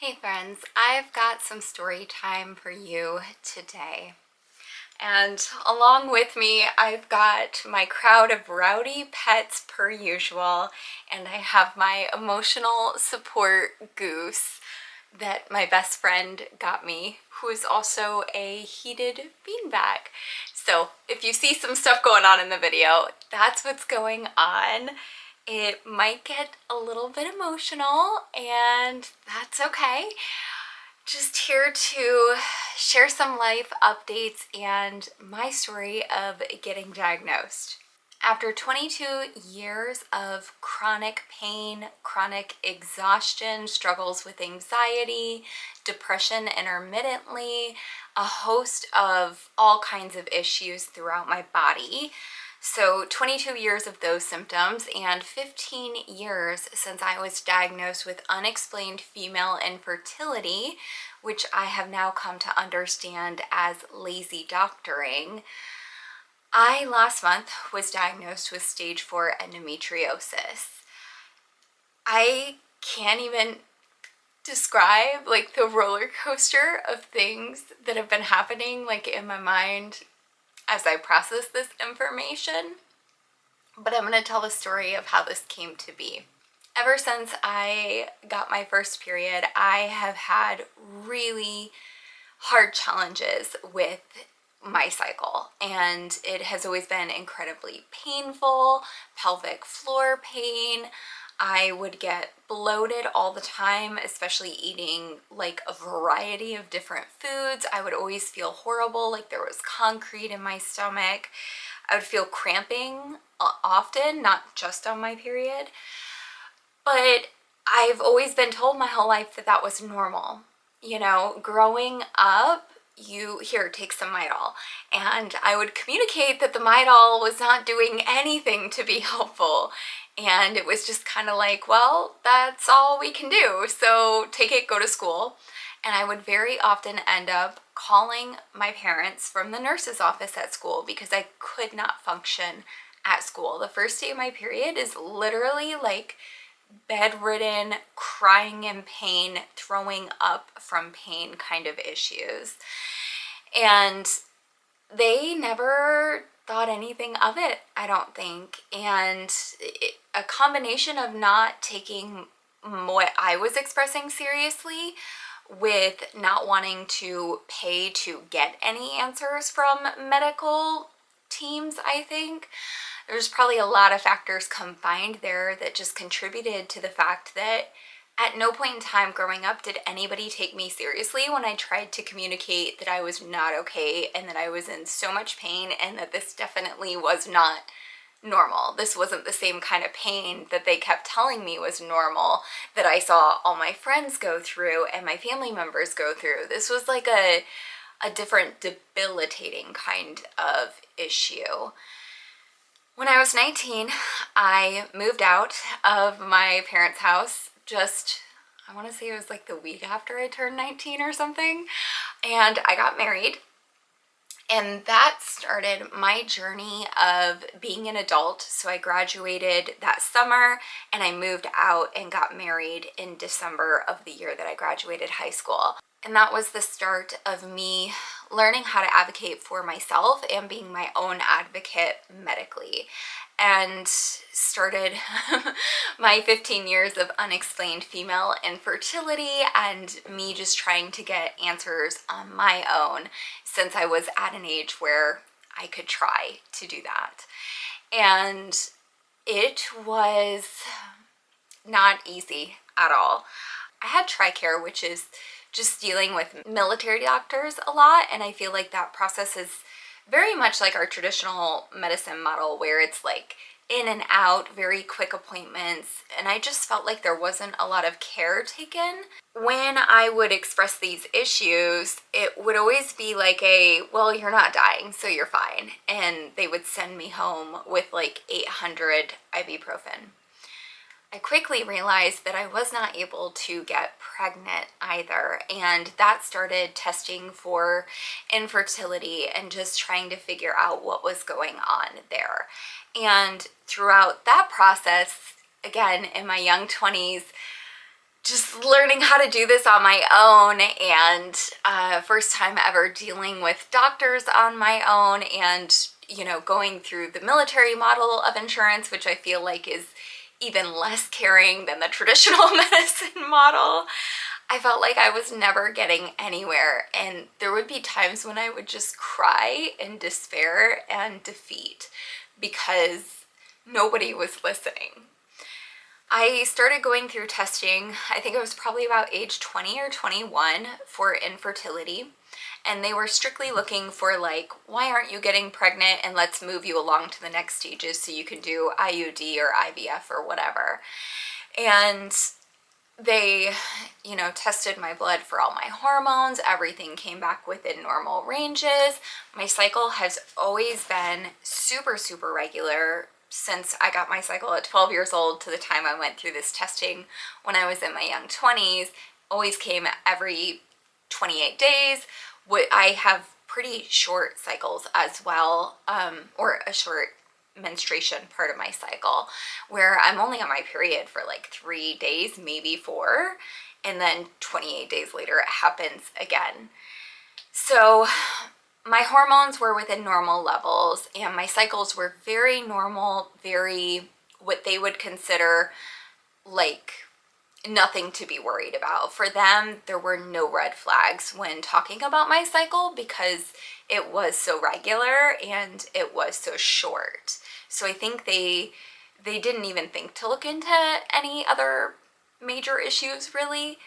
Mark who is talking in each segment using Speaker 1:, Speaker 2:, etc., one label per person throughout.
Speaker 1: Hey friends, I've got some story time for you today. And along with me, I've got my crowd of rowdy pets per usual, and I have my emotional support goose that my best friend got me, who is also a heated beanbag. So if you see some stuff going on in the video, that's what's going on. It might get a little bit emotional, and that's okay. Just here to share some life updates and my story of getting diagnosed. After 22 years of chronic pain, chronic exhaustion, struggles with anxiety, depression intermittently, a host of all kinds of issues throughout my body. So 22 years of those symptoms and 15 years since I was diagnosed with unexplained female infertility, which I have now come to understand as lazy doctoring. I last month was diagnosed with stage 4 endometriosis. I can't even describe like the roller coaster of things that have been happening like in my mind as I process this information. But I'm going to tell the story of how this came to be. Ever since I got my first period, I have had really hard challenges with my cycle, and it has always been incredibly painful, pelvic floor pain. I would get bloated all the time, especially eating like a variety of different foods. I would always feel horrible, like there was concrete in my stomach. I would feel cramping often, not just on my period. But I've always been told my whole life that that was normal. You know, growing up, here, take some Midol. And I would communicate that the Midol was not doing anything to be helpful. And it was just kind of like, well, that's all we can do. So take it, go to school. And I would very often end up calling my parents from the nurse's office at school because I could not function at school. The first day of my period is literally like bedridden, crying in pain, throwing up from pain kind of issues. And they never thought anything of it, I don't think. And a combination of not taking what I was expressing seriously with not wanting to pay to get any answers from medical teams, I think. There's probably a lot of factors combined there that just contributed to the fact that at no point in time growing up did anybody take me seriously when I tried to communicate that I was not okay and that I was in so much pain and that this definitely was not normal. This wasn't the same kind of pain that they kept telling me was normal that I saw all my friends go through and my family members go through. This was like a different debilitating kind of issue. When I was 19, I moved out of my parents' house I want to say it was like the week after I turned 19 or something, and I got married. And that started my journey of being an adult. So I graduated that summer and I moved out and got married in December of the year that I graduated high school. And that was the start of me learning how to advocate for myself and being my own advocate medically. And started my 15 years of unexplained female infertility and me just trying to get answers on my own since I was at an age where I could try to do that. And it was not easy at all. I had TRICARE, which is just dealing with military doctors a lot, and I feel like that process is very much like our traditional medicine model where it's like in and out, very quick appointments, and I just felt like there wasn't a lot of care taken. When I would express these issues, it would always be like well, you're not dying, so you're fine, and they would send me home with like 800 ibuprofen. I quickly realized that I was not able to get pregnant either, and that started testing for infertility and just trying to figure out what was going on there. And throughout that process, again, in my young 20s, just learning how to do this on my own, and first time ever dealing with doctors on my own, and going through the military model of insurance, which I feel like is even less caring than the traditional medicine model. I felt like I was never getting anywhere, and there would be times when I would just cry in despair and defeat because nobody was listening. I started going through testing, I think it was probably about age 20 or 21, for infertility. And they were strictly looking for, like, why aren't you getting pregnant, and let's move you along to the next stages so you can do IUD or IVF or whatever. And they, tested my blood for all my hormones. Everything came back within normal ranges. My cycle has always been super, super regular since I got my cycle at 12 years old to the time I went through this testing when I was in my young 20s. Always came every 28 days. I have pretty short cycles as well, or a short menstruation part of my cycle, where I'm only on my period for like 3 days, maybe 4, and then 28 days later it happens again. So my hormones were within normal levels, and my cycles were very normal, very what they would consider like nothing to be worried about. For them, there were no red flags when talking about my cycle because it was so regular and it was so short. So I think they didn't even think to look into any other major issues, really.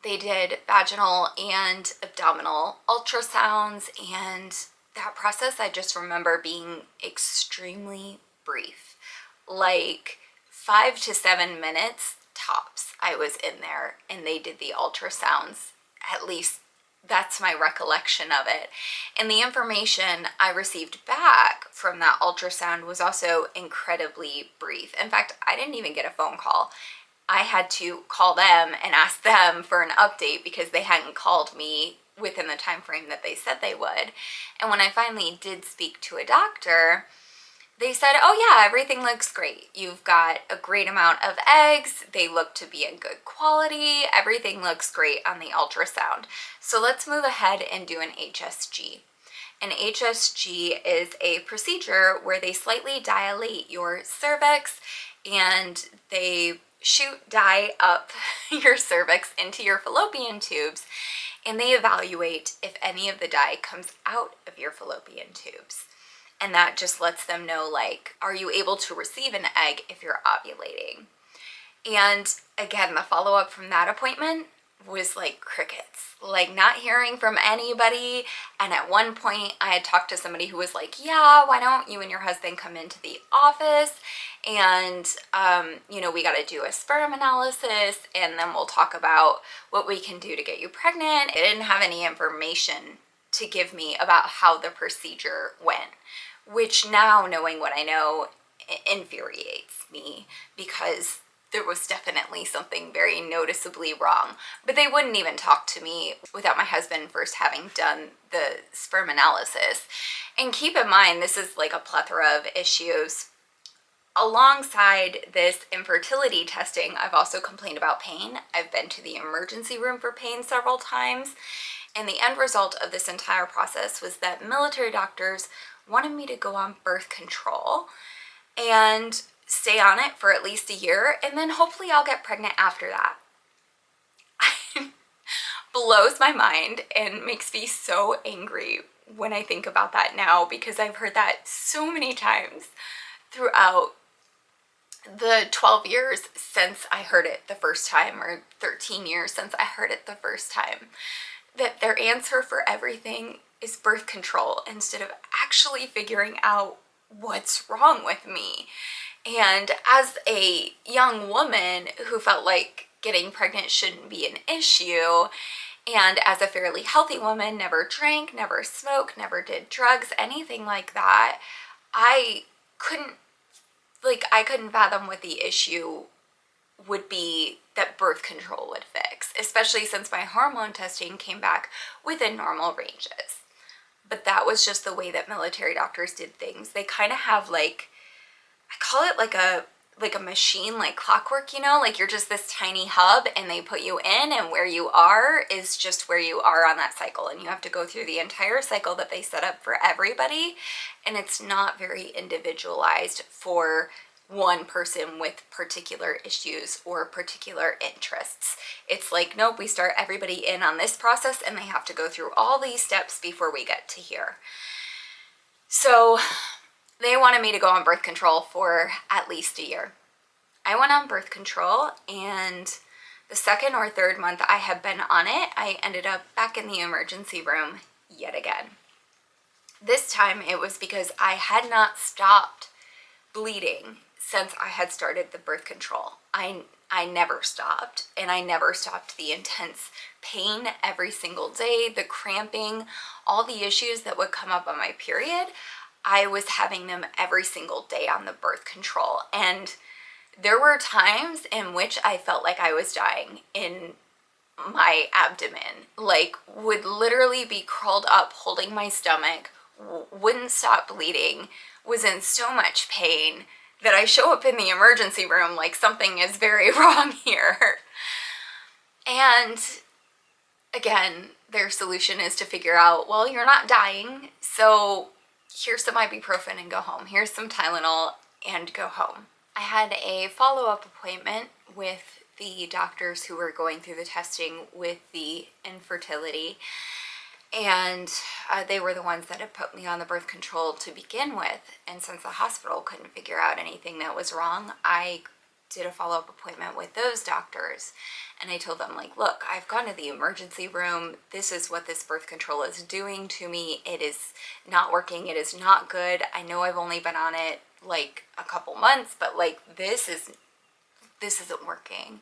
Speaker 1: They did vaginal and abdominal ultrasounds, and that process I just remember being extremely brief, like 5 to 7 minutes tops. I was in there and they did the ultrasounds. At least that's my recollection of it. And the information I received back from that ultrasound was also incredibly brief. In fact, I didn't even get a phone call. I had to call them and ask them for an update because they hadn't called me within the time frame that they said they would. And when I finally did speak to a doctor, they said, oh yeah, everything looks great. You've got a great amount of eggs. They look to be in good quality. Everything looks great on the ultrasound. So let's move ahead and do an HSG. An HSG is a procedure where they slightly dilate your cervix and they shoot dye up your cervix into your fallopian tubes, and they evaluate if any of the dye comes out of your fallopian tubes. And that just lets them know, like, are you able to receive an egg if you're ovulating? And again, the follow-up from that appointment was like crickets, like not hearing from anybody. And at one point I had talked to somebody who was like, yeah, why don't you and your husband come into the office and we got to do a sperm analysis and then we'll talk about what we can do to get you pregnant. It didn't have any information to give me about how the procedure went, which now, knowing what I know, infuriates me because there was definitely something very noticeably wrong. But they wouldn't even talk to me without my husband first having done the sperm analysis. And keep in mind, this is like a plethora of issues. Alongside this infertility testing, I've also complained about pain. I've been to the emergency room for pain several times. And the end result of this entire process was that military doctors wanted me to go on birth control and stay on it for at least a year, and then hopefully I'll get pregnant after that. Blows my mind and makes me so angry when I think about that now, because I've heard that so many times throughout the 12 years since I heard it the first time, or 13 years since I heard it the first time, that their answer for everything is birth control instead of actually figuring out what's wrong with me. And as a young woman who felt like getting pregnant shouldn't be an issue, and as a fairly healthy woman, never drank, never smoked, never did drugs, anything like that, I couldn't fathom what the issue would be that birth control would fix, especially since my hormone testing came back within normal ranges. But that was just the way that military doctors did things. They kind of have like, I call it like a like a machine, like clockwork, you know, like you're just this tiny hub and they put you in, and where you are is just where you are on that cycle, and you have to go through the entire cycle that they set up for everybody, and it's not very individualized for one person with particular issues or particular interests. It's like, nope, we start everybody in on this process and they have to go through all these steps before we get to here. So they wanted me to go on birth control for at least a year. I went on birth control, and the second or third month I had been on it, I ended up back in the emergency room yet again. This time it was because I had not stopped bleeding since I had started the birth control. I never stopped, and I never stopped the intense pain every single day, the cramping, all the issues that would come up on my period. I was having them every single day on the birth control, and there were times in which I felt like I was dying in my abdomen, like would literally be curled up holding my stomach, wouldn't stop bleeding, was in so much pain that I show up in the emergency room like something is very wrong here. And again, their solution is to figure out, well, you're not dying, so here's some ibuprofen and go home. Here's some Tylenol and go home. I had a follow-up appointment with the doctors who were going through the testing with the infertility, and they were the ones that had put me on the birth control to begin with. And since the hospital couldn't figure out anything that was wrong, I did a follow-up appointment with those doctors, and I told them, like, look, I've gone to the emergency room. This is what this birth control is doing to me. It is not working. It is not good. I know I've only been on it like a couple months, but like this isn't working.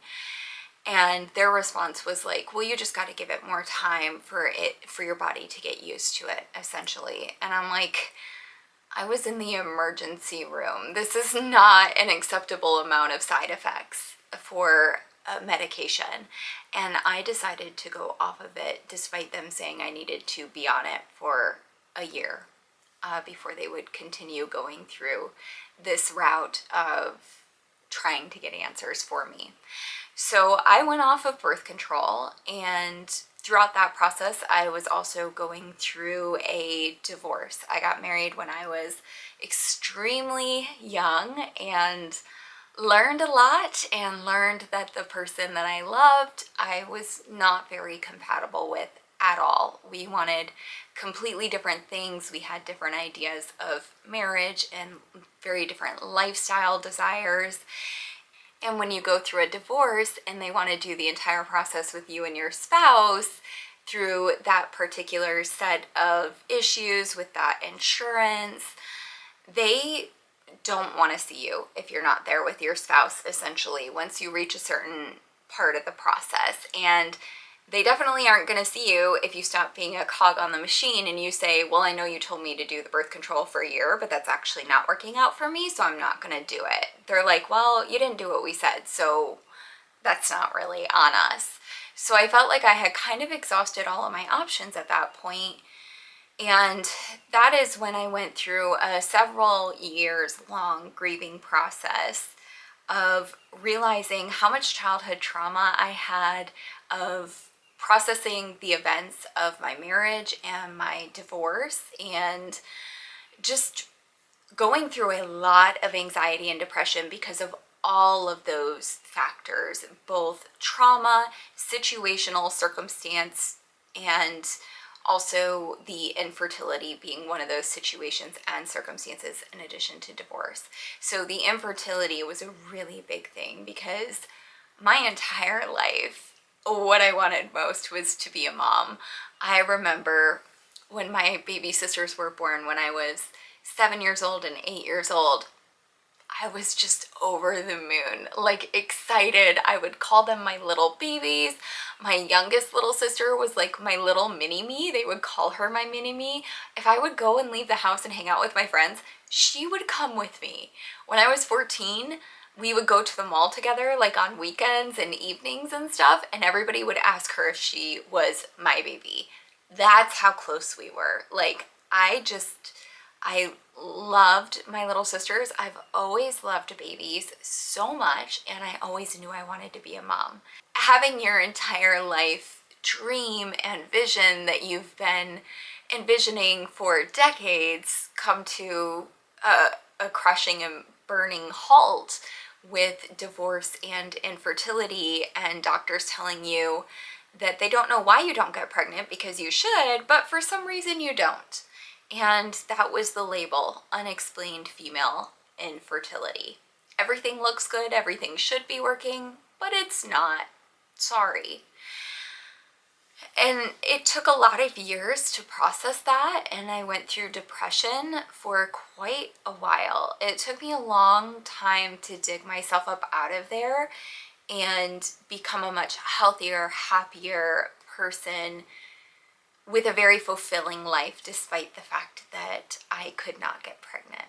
Speaker 1: And their response was like, well, you just got to give it more time for your body to get used to it, essentially. And I'm like, I was in the emergency room. This is not an acceptable amount of side effects for a medication. And I decided to go off of it despite them saying I needed to be on it for a year before they would continue going through this route of trying to get answers for me. So I went off of birth control, and throughout that process, I was also going through a divorce. I got married when I was extremely young and learned a lot, and learned that the person that I loved, I was not very compatible with at all. We wanted completely different things. We had different ideas of marriage and very different lifestyle desires. And when you go through a divorce and they want to do the entire process with you and your spouse through that particular set of issues with that insurance, they don't want to see you if you're not there with your spouse, essentially, once you reach a certain part of the process. And they definitely aren't going to see you if you stop being a cog on the machine and you say, well, I know you told me to do the birth control for a year, but that's actually not working out for me, so I'm not going to do it. They're like, well, you didn't do what we said, so that's not really on us. So I felt like I had kind of exhausted all of my options at that point. And that is when I went through a several years long grieving process of realizing how much childhood trauma I had, of processing the events of my marriage and my divorce, and just going through a lot of anxiety and depression because of all of those factors, both trauma, situational circumstance, and also the infertility being one of those situations and circumstances, in addition to divorce. So the infertility was a really big thing because my entire life, what I wanted most was to be a mom. I remember when my baby sisters were born when I was 7 years old and 8 years old, I was just over the moon, like excited. I would call them my little babies. My youngest little sister was like my little mini-me. They would call her my mini-me. If I would go and leave the house and hang out with my friends, she would come with me. When I was 14, we would go to the mall together, like on weekends and evenings and stuff, and everybody would ask her if she was my baby. That's how close we were. Like, I loved my little sisters. I've always loved babies so much, and I always knew I wanted to be a mom. Having your entire life dream and vision that you've been envisioning for decades come to a crushing and burning halt with divorce and infertility, and doctors telling you that they don't know why you don't get pregnant because you should, but for some reason you don't. And that was the label, unexplained female infertility. Everything looks good, everything should be working, but it's not. Sorry. And it took a lot of years to process that, and I went through depression for quite a while. It took me a long time to dig myself up out of there and become a much healthier, happier person with a very fulfilling life, despite the fact that I could not get pregnant.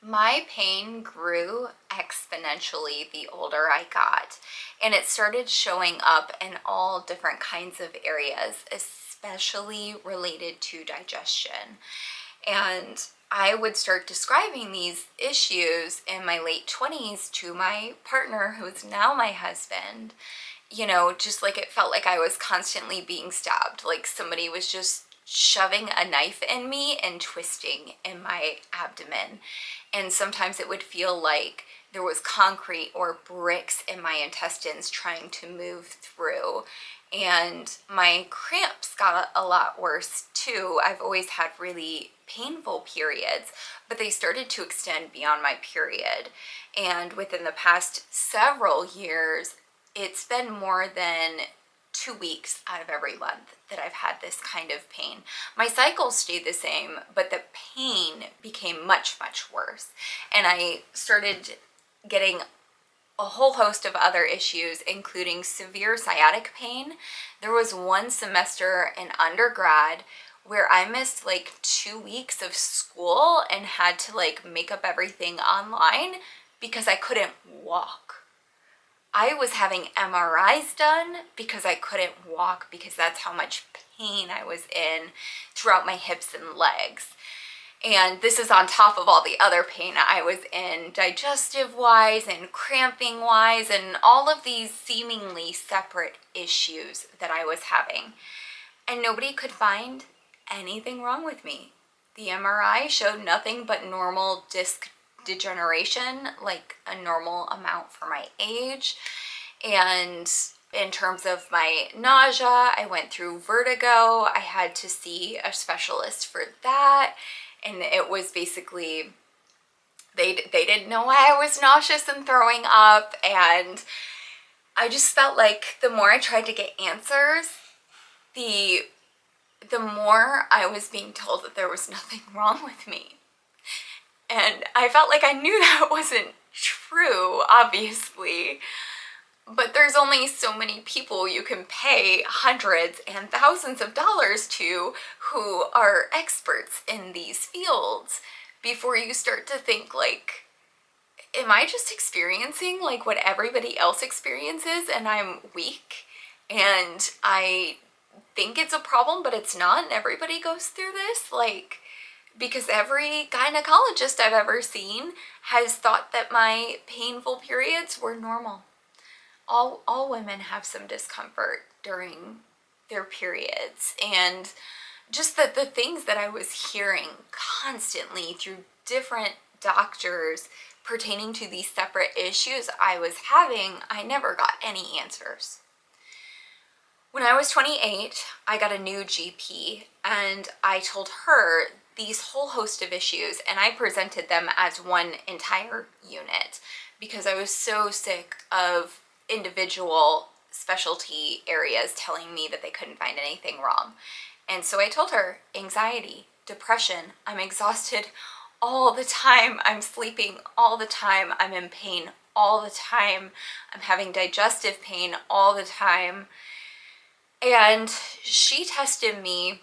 Speaker 1: My pain grew exponentially the older I got, and it started showing up in all different kinds of areas, especially related to digestion. And I would start describing these issues in my late 20s to my partner, who's now my husband. You know, just like it felt like I was constantly being stabbed, like somebody was just shoving a knife in me and twisting in my abdomen. And sometimes it would feel like there was concrete or bricks in my intestines trying to move through. And my cramps got a lot worse too. I've always had really painful periods, but they started to extend beyond my period. And within the past several years, it's been more than 2 weeks out of every month that I've had this kind of pain. My cycles stayed the same, but the pain became much, much worse. And I started getting a whole host of other issues, including severe sciatic pain. There was one semester in undergrad where I missed like 2 weeks of school and had to like make up everything online because I couldn't walk. I was having MRIs done because I couldn't walk, because that's how much pain I was in throughout my hips and legs. And this is on top of all the other pain I was in, digestive wise and cramping wise, and all of these seemingly separate issues that I was having. And nobody could find anything wrong with me. The MRI showed nothing but normal disc degeneration, like a normal amount for my age. And in terms of my nausea, I went through vertigo. I had to see a specialist for that. And it was basically, they didn't know why I was nauseous and throwing up. And I just felt like the more I tried to get answers, the more I was being told that there was nothing wrong with me. And I felt like I knew that wasn't true, obviously, but there's only so many people you can pay hundreds and thousands of dollars to who are experts in these fields before you start to think like, am I just experiencing like what everybody else experiences and I'm weak and I think it's a problem but it's not, and everybody goes through this? Like, because every gynecologist I've ever seen has thought that my painful periods were normal. All women have some discomfort during their periods, and just that the things that I was hearing constantly through different doctors pertaining to these separate issues I was having, I never got any answers. When I was 28, I got a new GP, and I told her these whole host of issues, and I presented them as one entire unit because I was so sick of individual specialty areas telling me that they couldn't find anything wrong. And so I told her anxiety, depression, I'm exhausted all the time, I'm sleeping all the time, I'm in pain all the time, I'm having digestive pain all the time. And she tested me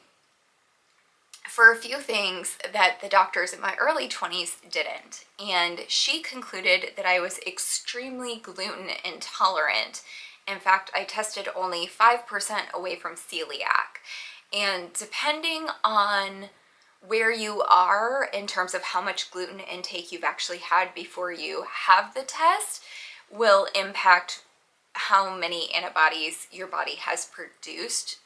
Speaker 1: for a few things that the doctors in my early 20s didn't. And she concluded that I was extremely gluten intolerant. In fact, I tested only 5% away from celiac. And depending on where you are in terms of how much gluten intake you've actually had before you have the test will impact how many antibodies your body has produced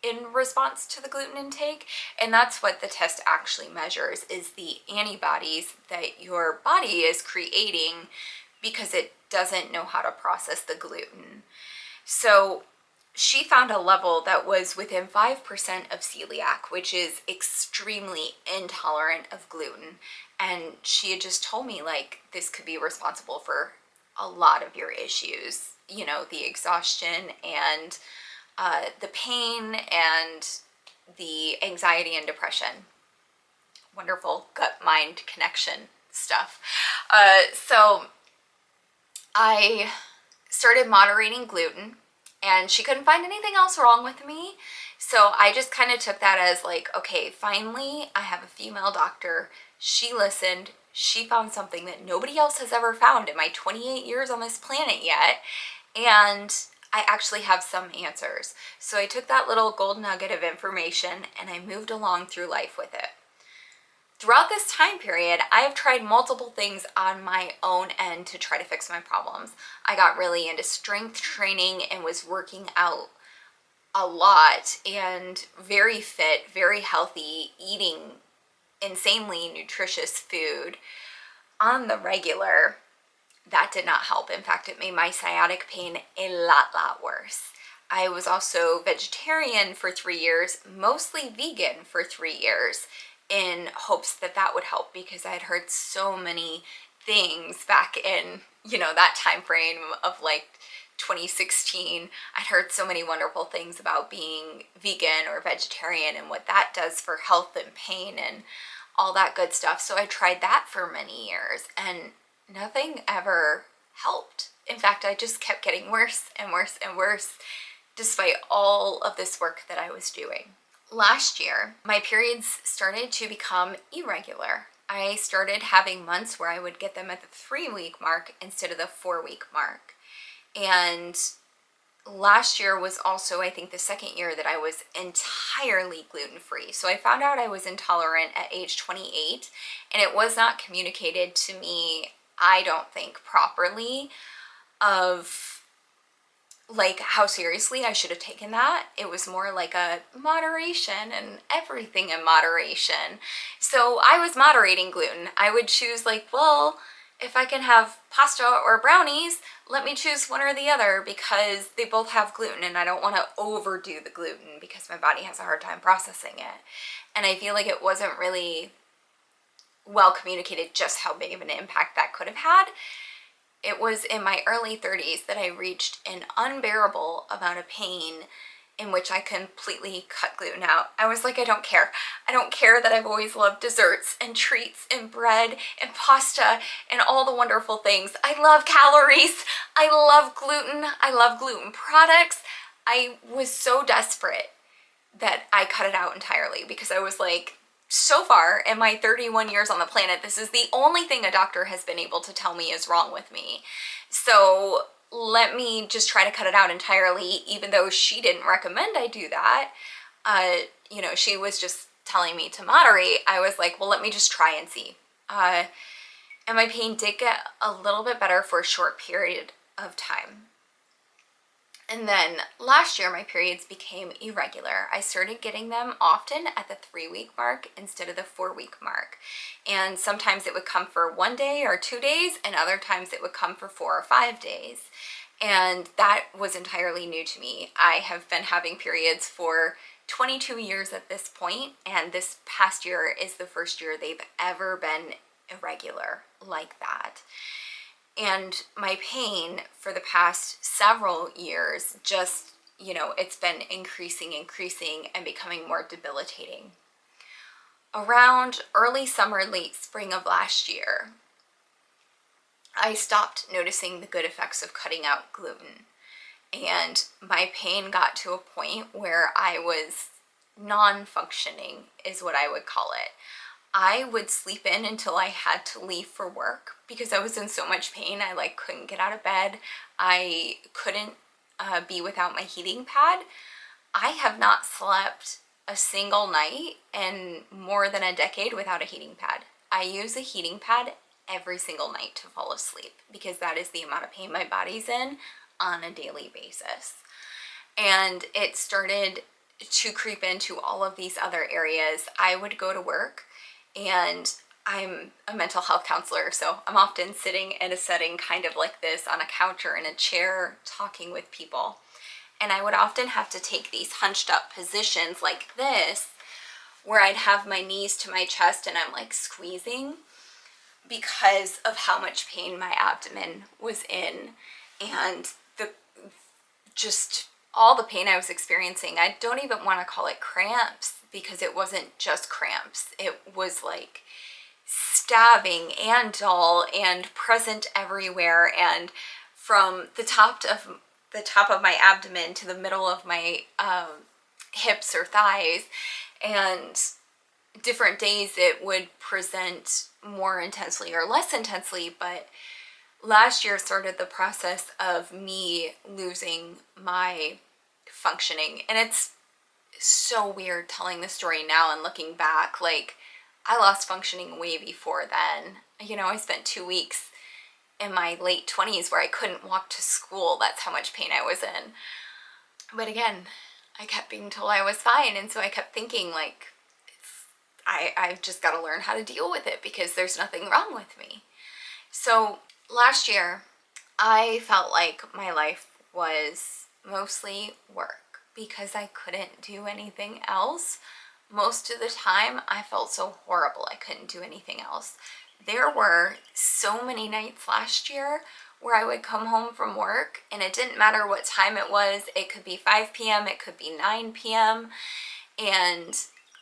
Speaker 1: in response to the gluten intake. And that's what the test actually measures, is the antibodies that your body is creating because it doesn't know how to process the gluten. So she found a level that was within 5% of celiac, which is extremely intolerant of gluten. And she had just told me, like, this could be responsible for a lot of your issues, you know, the exhaustion and the pain and the anxiety and depression. Wonderful gut-mind connection stuff. So I started moderating gluten, and she couldn't find anything else wrong with me. So I just kind of took that as like, okay, finally I have a female doctor. She listened. She found something that nobody else has ever found in my 28 years on this planet yet. And I actually have some answers. So I took that little gold nugget of information and I moved along through life with it. Throughout this time period, I have tried multiple things on my own end to try to fix my problems. I got really into strength training and was working out a lot and very fit, very healthy, eating insanely nutritious food on the regular. That did not help. In fact, it made my sciatic pain a lot worse. I was also vegetarian for 3 years, mostly vegan for 3 years, in hopes that that would help, because I had heard so many things back in, you know, that time frame of like 2016. I'd heard so many wonderful things about being vegan or vegetarian and what that does for health and pain and all that good stuff. So I tried that for many years and nothing ever helped. In fact, I just kept getting worse and worse and worse despite all of this work that I was doing. Last year, my periods started to become irregular. I started having months where I would get them at the 3-week mark instead of the 4-week mark. And last year was also, I think, the second year that I was entirely gluten-free. So I found out I was intolerant at age 28, and it was not communicated to me, I don't think, properly, of like how seriously I should have taken that. It was more like a moderation and everything in moderation. So I was moderating gluten. I would choose like, well, if I can have pasta or brownies, let me choose one or the other because they both have gluten and I don't want to overdo the gluten because my body has a hard time processing it. And I feel like it wasn't really well communicated just how big of an impact that could have had. It was in my early 30s that I reached an unbearable amount of pain in which I completely cut gluten out. I was like, I don't care. I don't care that I've always loved desserts and treats and bread and pasta and all the wonderful things. I love calories. I love gluten. I love gluten products. I was so desperate that I cut it out entirely because I was like, so far in my 31 years on the planet, this is the only thing a doctor has been able to tell me is wrong with me. So let me just try to cut it out entirely, even though she didn't recommend I do that. You know, she was just telling me to moderate. I was like, well, let me just try and see. And my pain did get a little bit better for a short period of time. And then last year, my periods became irregular. I started getting them often at the 3-week mark instead of the 4-week mark. And sometimes it would come for 1 day or 2 days, and other times it would come for 4 or 5 days. And that was entirely new to me. I have been having periods for 22 years at this point, and this past year is the first year they've ever been irregular like that. And my pain for the past several years just, you know, it's been increasing and becoming more debilitating. Around early summer, late spring of last year, I stopped noticing the good effects of cutting out gluten. And my pain got to a point where I was non-functioning, is what I would call it. I would sleep in until I had to leave for work because I was in so much pain. I like couldn't get out of bed. I couldn't be without my heating pad. I have not slept a single night in more than a decade without a heating pad. I use a heating pad every single night to fall asleep because that is the amount of pain my body's in on a daily basis. And it started to creep into all of these other areas. I would go to work, and I'm a mental health counselor, so I'm often sitting in a setting kind of like this on a couch or in a chair talking with people. And I would often have to take these hunched up positions like this, where I'd have my knees to my chest and I'm like squeezing because of how much pain my abdomen was in, and the just all the pain I was experiencing. I don't even want to call it cramps because it wasn't just cramps. It was like stabbing and dull and present everywhere, and from the top of my abdomen to the middle of my hips or thighs. And different days it would present more intensely or less intensely, but last year started the process of me losing my functioning. And it's so weird telling the story now and looking back. Like, I lost functioning way before then. You know, I spent 2 weeks in my late 20s where I couldn't walk to school. That's how much pain I was in. But again, I kept being told I was fine, and so I kept thinking, like, I've just got to learn how to deal with it because there's nothing wrong with me. So last year, I felt like my life was mostly work because I couldn't do anything else. Most of the time, I felt so horrible I couldn't do anything else. There were so many nights last year where I would come home from work, and it didn't matter what time it was. It could be 5 p.m., it could be 9 p.m., and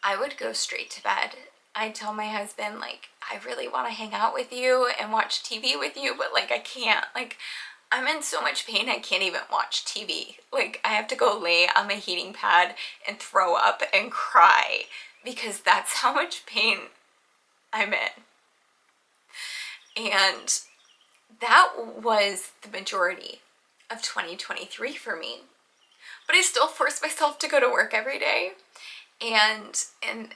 Speaker 1: I would go straight to bed. I'd tell my husband, like, I really want to hang out with you and watch TV with you, but like, I can't. Like, I'm in so much pain, I can't even watch TV. Like, I have to go lay on my heating pad and throw up and cry because that's how much pain I'm in. And that was the majority of 2023 for me. But I still forced myself to go to work every day. And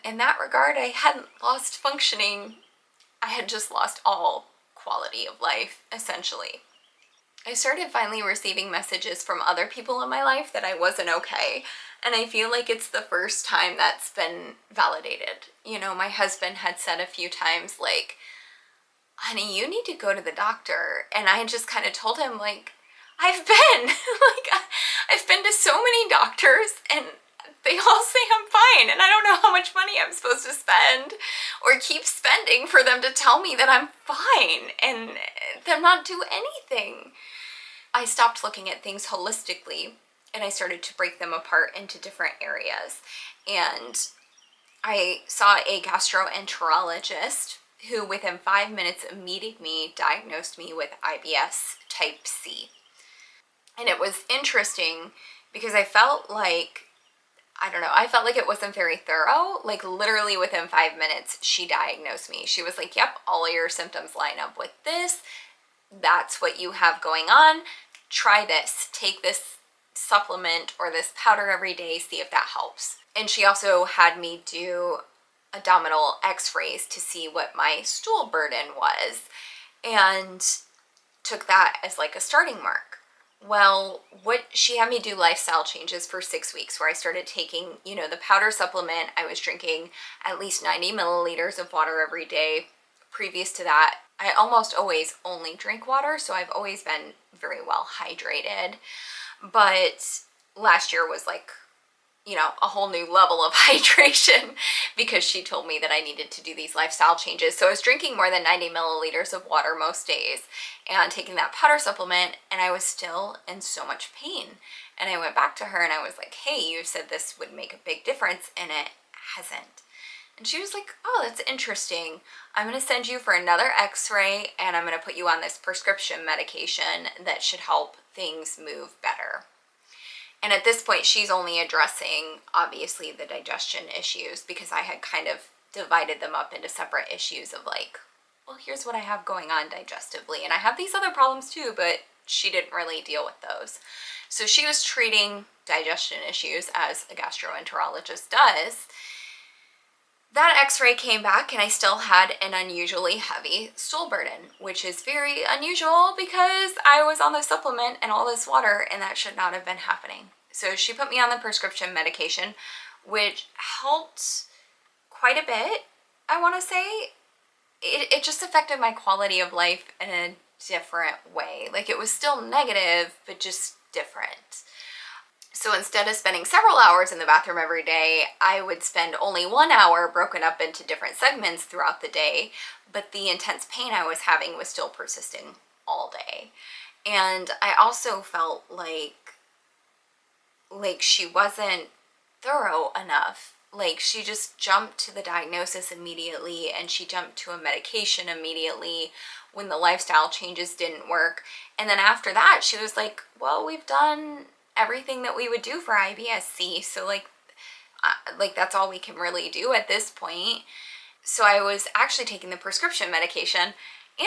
Speaker 1: in that regard, I hadn't lost functioning. I had just lost all quality of life, essentially. I started finally receiving messages from other people in my life that I wasn't okay. And I feel like it's the first time that's been validated. You know, my husband had said a few times, like, honey, you need to go to the doctor. And I just kind of told him, like, I've been. Like, I've been to so many doctors, and they all say I'm fine, and I don't know how much money I'm supposed to spend or keep spending for them to tell me that I'm fine and them not do anything. I stopped looking at things holistically, and I started to break them apart into different areas. And I saw a gastroenterologist who, within 5 minutes of meeting me, diagnosed me with IBS type C. And it was interesting because I felt like, I don't know, I felt like it wasn't very thorough. Like, literally within 5 minutes, she diagnosed me. She was like, yep, all of your symptoms line up with this. That's what you have going on. Try this. Take this supplement or this powder every day. See if that helps. And she also had me do abdominal x-rays to see what my stool burden was, and took that as like a starting mark. Well, what she had me do lifestyle changes for 6 weeks, where I started taking, you know, the powder supplement. I was drinking at least 90 milliliters of water every day. Previous to that, I almost always only drink water, so I've always been very well hydrated. But last year was like, you know, a whole new level of hydration because she told me that I needed to do these lifestyle changes. So I was drinking more than 90 milliliters of water most days and taking that powder supplement, and I was still in so much pain. And I went back to her and I was like, hey, you said this would make a big difference, and it hasn't. And she was like, oh, that's interesting. I'm going to send you for another x-ray, and I'm going to put you on this prescription medication that should help things move better. And at this point, she's only addressing, obviously, the digestion issues, because I had kind of divided them up into separate issues of like, well, here's what I have going on digestively, and I have these other problems too, but she didn't really deal with those. So she was treating digestion issues as a gastroenterologist does. That x-ray came back and I still had an unusually heavy stool burden, which is very unusual because I was on the supplement and all this water, and that should not have been happening. So she put me on the prescription medication, which helped quite a bit, I want to say. It just affected my quality of life in a different way. Like, it was still negative, but just different. So instead of spending several hours in the bathroom every day, I would spend only 1 hour broken up into different segments throughout the day, but the intense pain I was having was still persisting all day. And I also felt like she wasn't thorough enough. Like, she just jumped to the diagnosis immediately, and she jumped to a medication immediately when the lifestyle changes didn't work. And then after that, she was like, well, we've done everything that we would do for IBS-C, so like that's all we can really do at this point. So I was actually taking the prescription medication and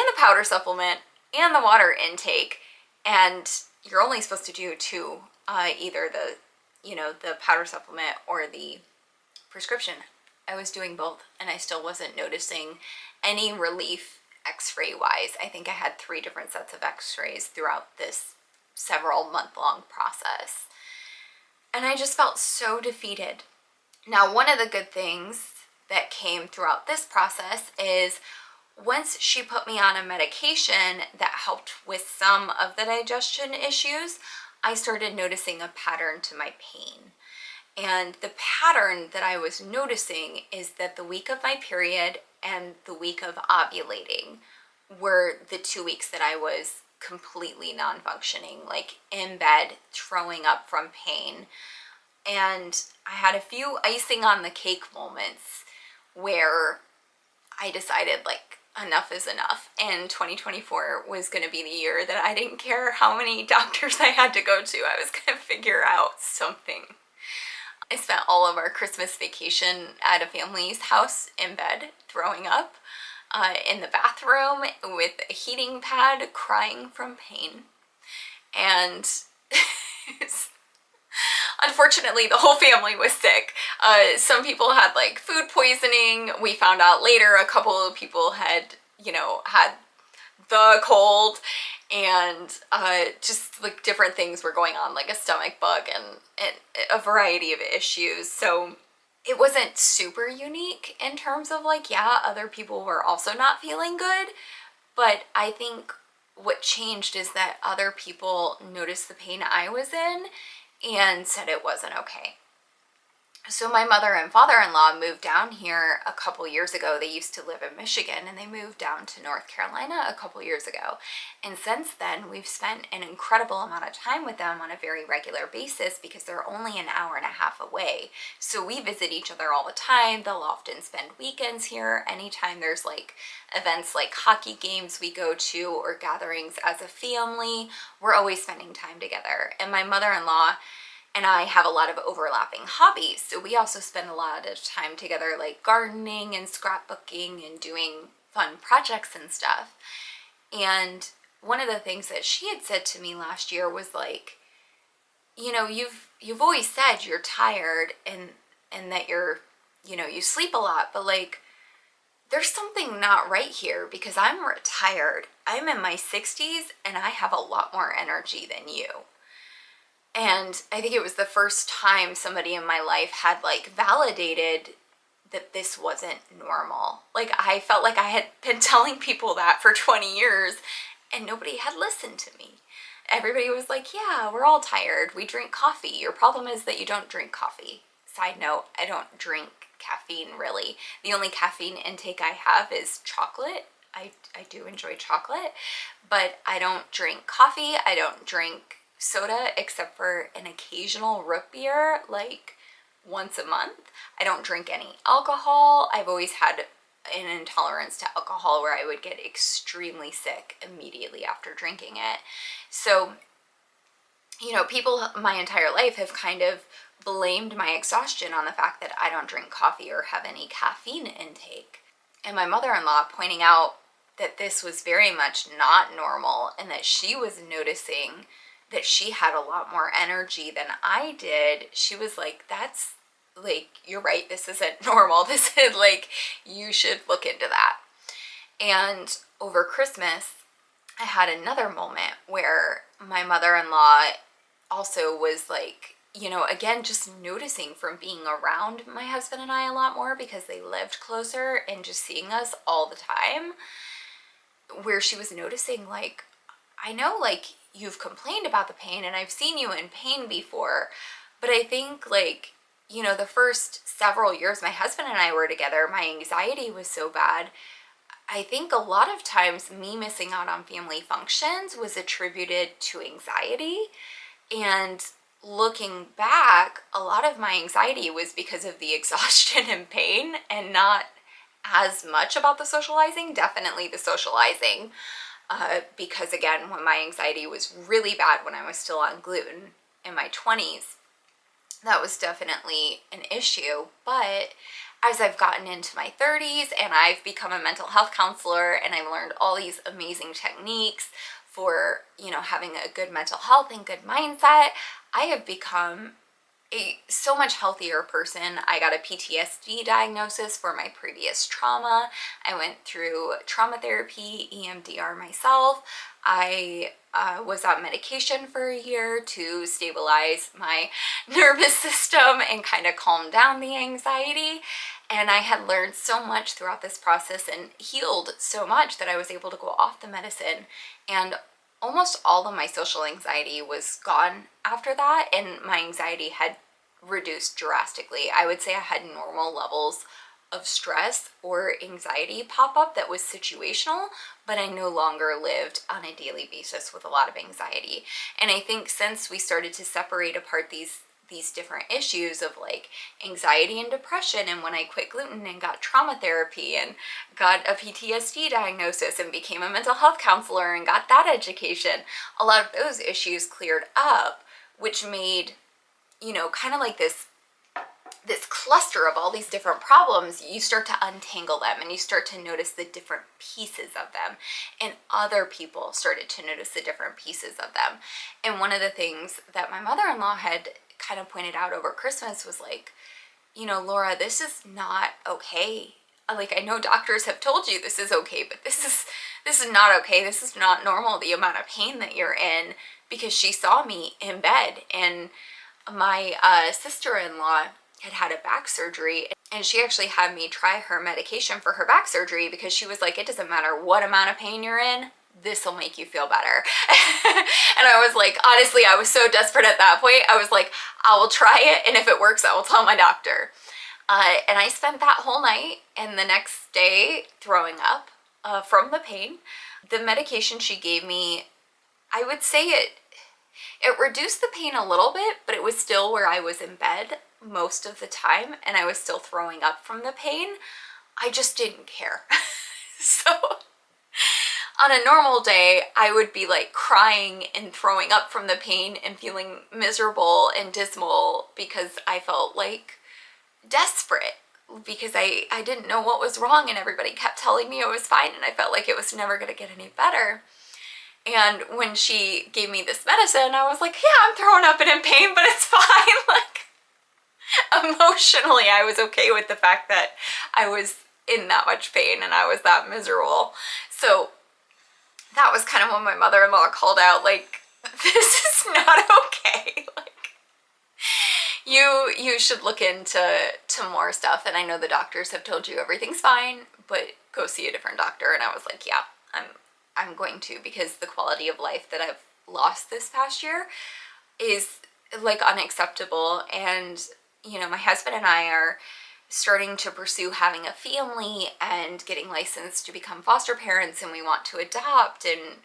Speaker 1: the powder supplement and the water intake, and you're only supposed to do two, either the powder supplement or the prescription. I was doing both, and I still wasn't noticing any relief x-ray wise. I think I had 3 different sets of x-rays throughout this several month-long process, and I just felt so defeated. Now, one of the good things that came throughout this process is once she put me on a medication that helped with some of the digestion issues, I started noticing a pattern to my pain. And the pattern that I was noticing is that the week of my period and the week of ovulating were the 2 weeks that I was completely non-functioning, like in bed, throwing up from pain. And I had a few icing on the cake moments where I decided, like, enough is enough, and 2024 was going to be the year that I didn't care how many doctors I had to go to. I was going to figure out something. I spent all of our Christmas vacation at a family's house in bed, throwing up, in the bathroom with a heating pad, crying from pain. And unfortunately, the whole family was sick. Some people had like food poisoning. We found out later a couple of people had, had the cold, and just like different things were going on, like a stomach bug and a variety of issues. So it wasn't super unique in terms of like, yeah, other people were also not feeling good, but I think what changed is that other people noticed the pain I was in and said it wasn't okay. So my mother and father-in-law moved down here a couple years ago. They used to live in Michigan, and they moved down to North Carolina a couple years ago. And since then, we've spent an incredible amount of time with them on a very regular basis because they're only an hour and a half away. So we visit each other all the time. They'll often spend weekends here. Anytime there's like events like hockey games we go to or gatherings as a family, we're always spending time together. And my mother-in-law and I have a lot of overlapping hobbies, so we also spend a lot of time together, like gardening and scrapbooking and doing fun projects and stuff. And one of the things that she had said to me last year was like, you've always said you're tired and that you sleep a lot, but like there's something not right here because I'm retired. I'm in my 60s and I have a lot more energy than you. And I think it was the first time somebody in my life had like validated that this wasn't normal. Like, I felt like I had been telling people that for 20 years and nobody had listened to me. Everybody was like, yeah, we're all tired. We drink coffee. Your problem is that you don't drink coffee. Side note, I don't drink caffeine really. The only caffeine intake I have is chocolate. I do enjoy chocolate, but I don't drink coffee. I don't drink soda except for an occasional root beer, like once a month. I don't drink any alcohol. I've always had an intolerance to alcohol where I would get extremely sick immediately after drinking it. So, people my entire life have kind of blamed my exhaustion on the fact that I don't drink coffee or have any caffeine intake. And my mother-in-law pointing out that this was very much not normal, and that she was noticing that she had a lot more energy than I did. She was like, that's like, you're right, this isn't normal. This is like, you should look into that. And over Christmas, I had another moment where my mother-in-law also was like, you know, again, just noticing from being around my husband and I a lot more because they lived closer and just seeing us all the time, where she was noticing, like, I know, like, you've complained about the pain and I've seen you in pain before, but I think, like, you know, the first several years my husband and I were together, my anxiety was so bad. I think a lot of times me missing out on family functions was attributed to anxiety. And looking back, a lot of my anxiety was because of the exhaustion and pain, and not as much about the socializing. Definitely the socializing, because again, when my anxiety was really bad when I was still on gluten in my 20s, that was definitely an issue. But as I've gotten into my 30s and I've become a mental health counselor and I've learned all these amazing techniques for, you know, having a good mental health and good mindset, I have become a so much healthier person. I got a PTSD diagnosis for my previous trauma. I went through trauma therapy, EMDR myself. I was on medication for a year to stabilize my nervous system and kind of calm down the anxiety. And I had learned so much throughout this process and healed so much that I was able to go off the medicine, and almost all of my social anxiety was gone after that, and my anxiety had reduced drastically. I would say I had normal levels of stress or anxiety pop up that was situational, but I no longer lived on a daily basis with a lot of anxiety. And I think since we started to separate apart these different issues of like anxiety and depression, and when I quit gluten and got trauma therapy and got a PTSD diagnosis and became a mental health counselor and got that education, a lot of those issues cleared up, which made, you know, kind of like this cluster of all these different problems. You start to untangle them and you start to notice the different pieces of them, and other people started to notice the different pieces of them. And one of the things that my mother-in-law had kind of pointed out over Christmas was like, you know, Laura, this is not okay. Like, I know doctors have told you this is okay, but this is not okay. This is not normal, the amount of pain that you're in, because she saw me in bed. And my sister-in-law had a back surgery, and she actually had me try her medication for her back surgery because she was like, it doesn't matter what amount of pain you're in, this will make you feel better. And I was like, honestly, I was so desperate at that point. I was like, I will try it, and if it works, I will tell my doctor. And I spent that whole night and the next day throwing up from the pain. The medication she gave me, I would say it reduced the pain a little bit, but it was still where I was in bed most of the time, and I was still throwing up from the pain. I just didn't care. So on a normal day, I would be like crying and throwing up from the pain and feeling miserable and dismal because I felt like desperate, because I didn't know what was wrong, and everybody kept telling me I was fine, and I felt like it was never going to get any better. And when she gave me this medicine, I was like, yeah, I'm throwing up and in pain, but it's fine. Like, emotionally, I was okay with the fact that I was in that much pain and I was that miserable. So that was kind of when my mother-in-law called out, like, this is not okay. Like, you should look into more stuff. And I know the doctors have told you everything's fine, but go see a different doctor. And I was like, yeah, I'm going to, because the quality of life that I've lost this past year is like unacceptable. And, you know, my husband and I are starting to pursue having a family and getting licensed to become foster parents, and we want to adopt. And,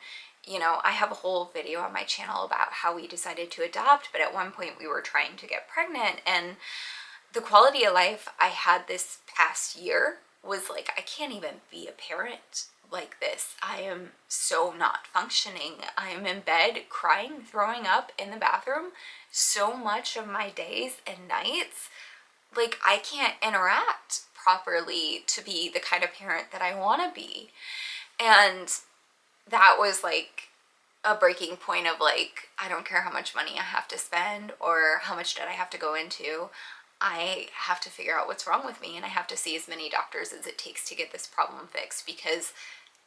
Speaker 1: you know, I have a whole video on my channel about how we decided to adopt, but at one point we were trying to get pregnant, and the quality of life I had this past year was like, I can't even be a parent like this. I am so not functioning. I am in bed crying, throwing up in the bathroom so much of my days and nights. Like, I can't interact properly to be the kind of parent that I want to be. And that was like a breaking point of like, I don't care how much money I have to spend or how much debt I have to go into. I have to figure out what's wrong with me, and I have to see as many doctors as it takes to get this problem fixed, because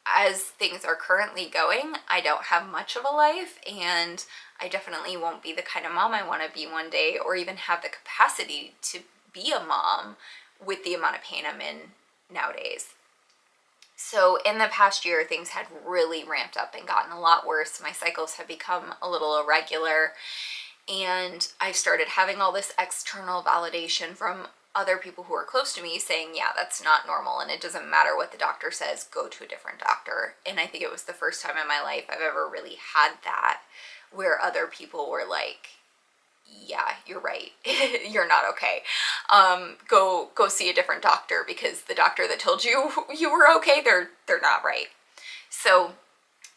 Speaker 1: as things are currently going, I don't have much of a life, and I definitely won't be the kind of mom I want to be one day, or even have the capacity to be a mom with the amount of pain I'm in nowadays. So in the past year, things had really ramped up and gotten a lot worse. My cycles have become a little irregular, and I started having all this external validation from other people who are close to me saying, yeah, that's not normal, and it doesn't matter what the doctor says, go to a different doctor. And I think it was the first time in my life I've ever really had that, where other people were like, yeah, you're right. You're not okay. Go see a different doctor, because the doctor that told you you were okay, they're not right. So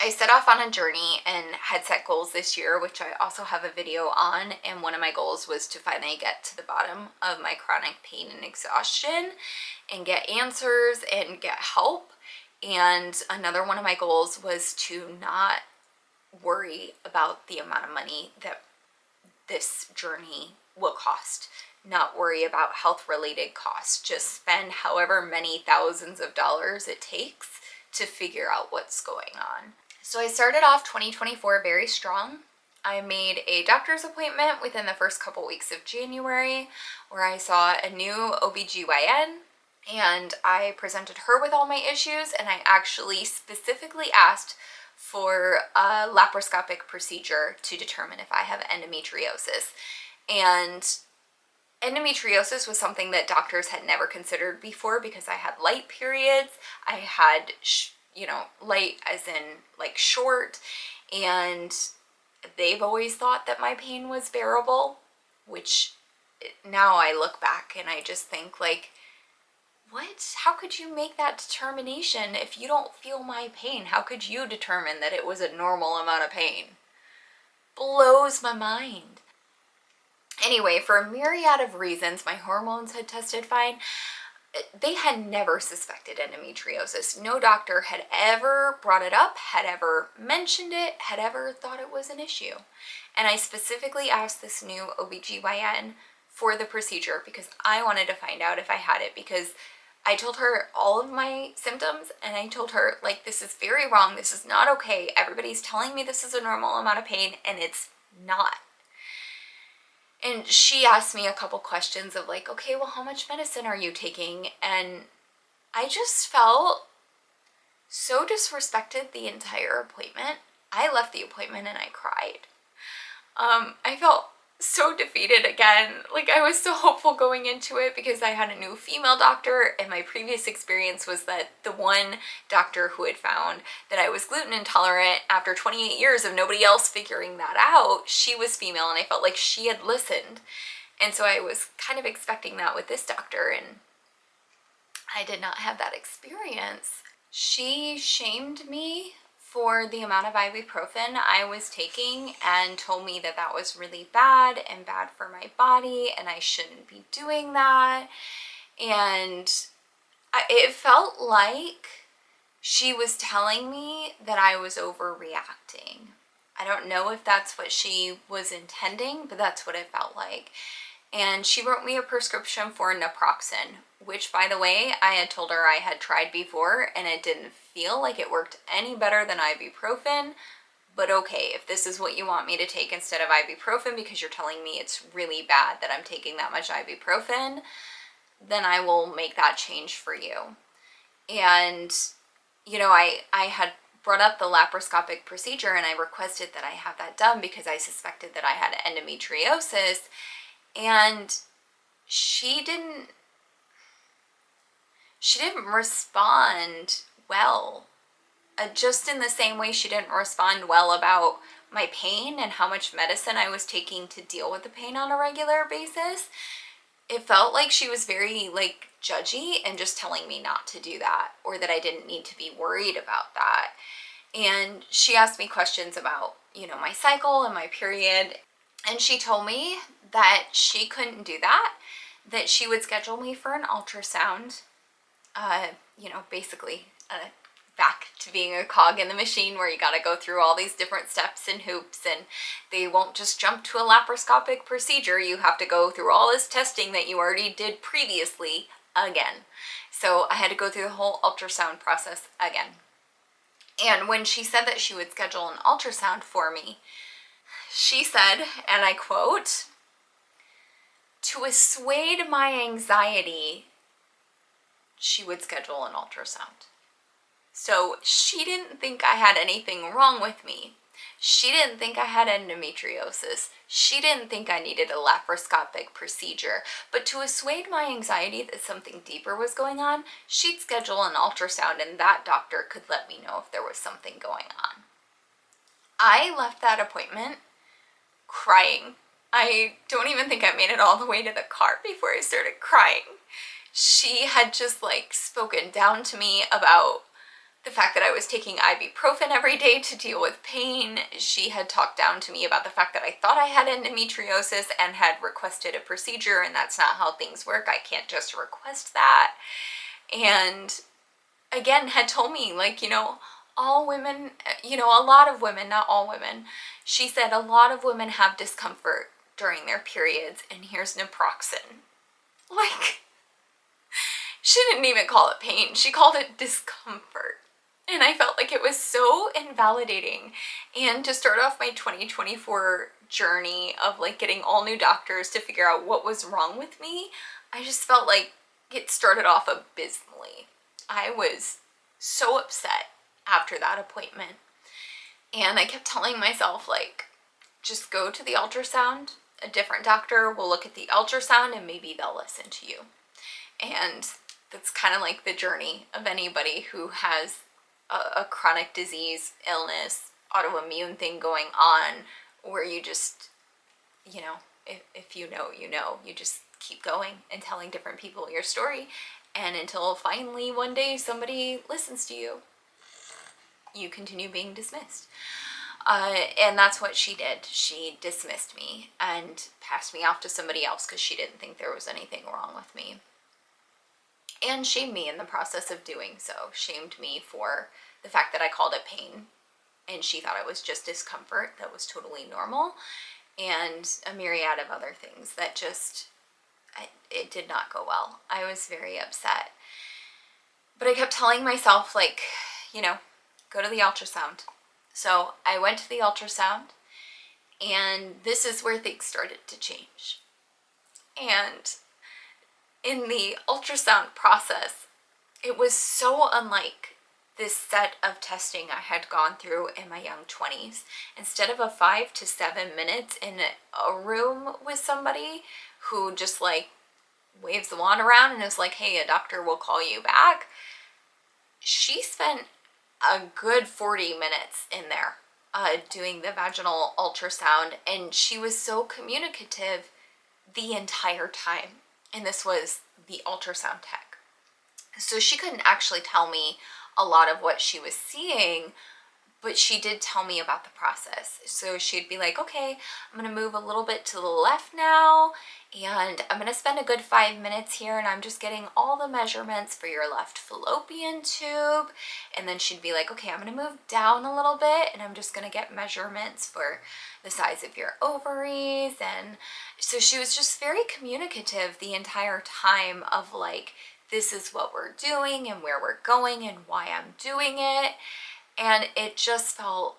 Speaker 1: I set off on a journey and had set goals this year, which I also have a video on. And one of my goals was to finally get to the bottom of my chronic pain and exhaustion and get answers and get help. And another one of my goals was to not worry about the amount of money that this journey will cost. Not worry about health related costs. Just spend however many thousands of dollars it takes to figure out what's going on. So I started off 2024 very strong. I made a doctor's appointment within the first couple weeks of January, where I saw a new OBGYN, and I presented her with all my issues, and I actually specifically asked for a laparoscopic procedure to determine if I have endometriosis. And endometriosis was something that doctors had never considered before, because I had light periods. I had light as in like short, and they've always thought that my pain was bearable, which now I look back and I just think like, what? How could you make that determination if you don't feel my pain? How could you determine that it was a normal amount of pain? Blows my mind. Anyway, for a myriad of reasons, my hormones had tested fine. They had never suspected endometriosis. No doctor had ever brought it up, had ever mentioned it, had ever thought it was an issue. And I specifically asked this new OBGYN for the procedure because I wanted to find out if I had it, because I told her all of my symptoms, and I told her, like, this is very wrong, this is not okay, everybody's telling me this is a normal amount of pain, and it's not. And she asked me a couple questions of like, okay, well, how much medicine are you taking? And I just felt so disrespected the entire appointment. I left the appointment and I cried. I felt so defeated again. Like, I was so hopeful going into it because I had a new female doctor, and my previous experience was that the one doctor who had found that I was gluten intolerant after 28 years of nobody else figuring that out, she was female, and I felt like she had listened. And so I was kind of expecting that with this doctor, and I did not have that experience. She shamed me for the amount of ibuprofen I was taking and told me that that was really bad and bad for my body and I shouldn't be doing that. And it felt like she was telling me that I was overreacting. I don't know if that's what she was intending, but that's what it felt like. And she wrote me a prescription for naproxen, which, by the way, I had told her I had tried before and it didn't feel like it worked any better than ibuprofen. But okay, if this is what you want me to take instead of ibuprofen because you're telling me it's really bad that I'm taking that much ibuprofen, then I will make that change for you. And, you know, I had brought up the laparoscopic procedure and I requested that I have that done because I suspected that I had endometriosis. And she didn't respond well. Just in the same way she didn't respond well about my pain and how much medicine I was taking to deal with the pain on a regular basis. It felt like she was very like judgy and just telling me not to do that, or that I didn't need to be worried about that. And she asked me questions about, you know, my cycle and my period. And she told me that she couldn't do that, that she would schedule me for an ultrasound, you know, basically a back to being a cog in the machine where you got to go through all these different steps and hoops, and they won't just jump to a laparoscopic procedure. You have to go through all this testing that you already did previously again. So I had to go through the whole ultrasound process again. And when she said that she would schedule an ultrasound for me, she said, and I quote, "To assuage my anxiety, she would schedule an ultrasound." So she didn't think I had anything wrong with me. She didn't think I had endometriosis. She didn't think I needed a laparoscopic procedure. But to assuage my anxiety that something deeper was going on, she'd schedule an ultrasound and that doctor could let me know if there was something going on. I left that appointment crying. I don't even think I made it all the way to the car before I started crying. She had just like spoken down to me about the fact that I was taking ibuprofen every day to deal with pain. She had talked down to me about the fact that I thought I had endometriosis and had requested a procedure, and that's not how things work. I can't just request that. And again, had told me, like, all women, a lot of women, not all women, she said a lot of women have discomfort during their periods, and here's naproxen. Like, she didn't even call it pain. She called it discomfort. And I felt like it was so invalidating. And to start off my 2024 journey of like getting all new doctors to figure out what was wrong with me, I just felt like it started off abysmally. I was so upset after that appointment. And I kept telling myself, like, just go to the ultrasound. A different doctor will look at the ultrasound and maybe they'll listen to you. And that's kind of like the journey of anybody who has a chronic disease, illness, autoimmune thing going on, where you just, if you know, you just keep going and telling different people your story, and until finally one day somebody listens to you, you continue being dismissed. And that's what she did. She dismissed me and passed me off to somebody else because she didn't think there was anything wrong with me. And shamed me in the process of doing so. Shamed me for the fact that I called it pain, and she thought it was just discomfort that was totally normal, and a myriad of other things that just, it did not go well. I was very upset. But I kept telling myself, like, go to the ultrasound. So I went to the ultrasound, and this is where things started to change. And in the ultrasound process, it was so unlike this set of testing I had gone through in my young 20s. Instead of a 5 to 7 minutes in a room with somebody who just like waves the wand around and is like, hey, a doctor will call you back, she spent a good 40 minutes in there doing the vaginal ultrasound, and she was so communicative the entire time. And this was the ultrasound tech. So she couldn't actually tell me a lot of what she was seeing, but she did tell me about the process. So she'd be like, okay, I'm going to move a little bit to the left now, and I'm going to spend a good 5 minutes here, and I'm just getting all the measurements for your left fallopian tube. And then she'd be like, okay, I'm going to move down a little bit, and I'm just going to get measurements for the size of your ovaries. And so she was just very communicative the entire time of like, this is what we're doing and where we're going and why I'm doing it. And it just felt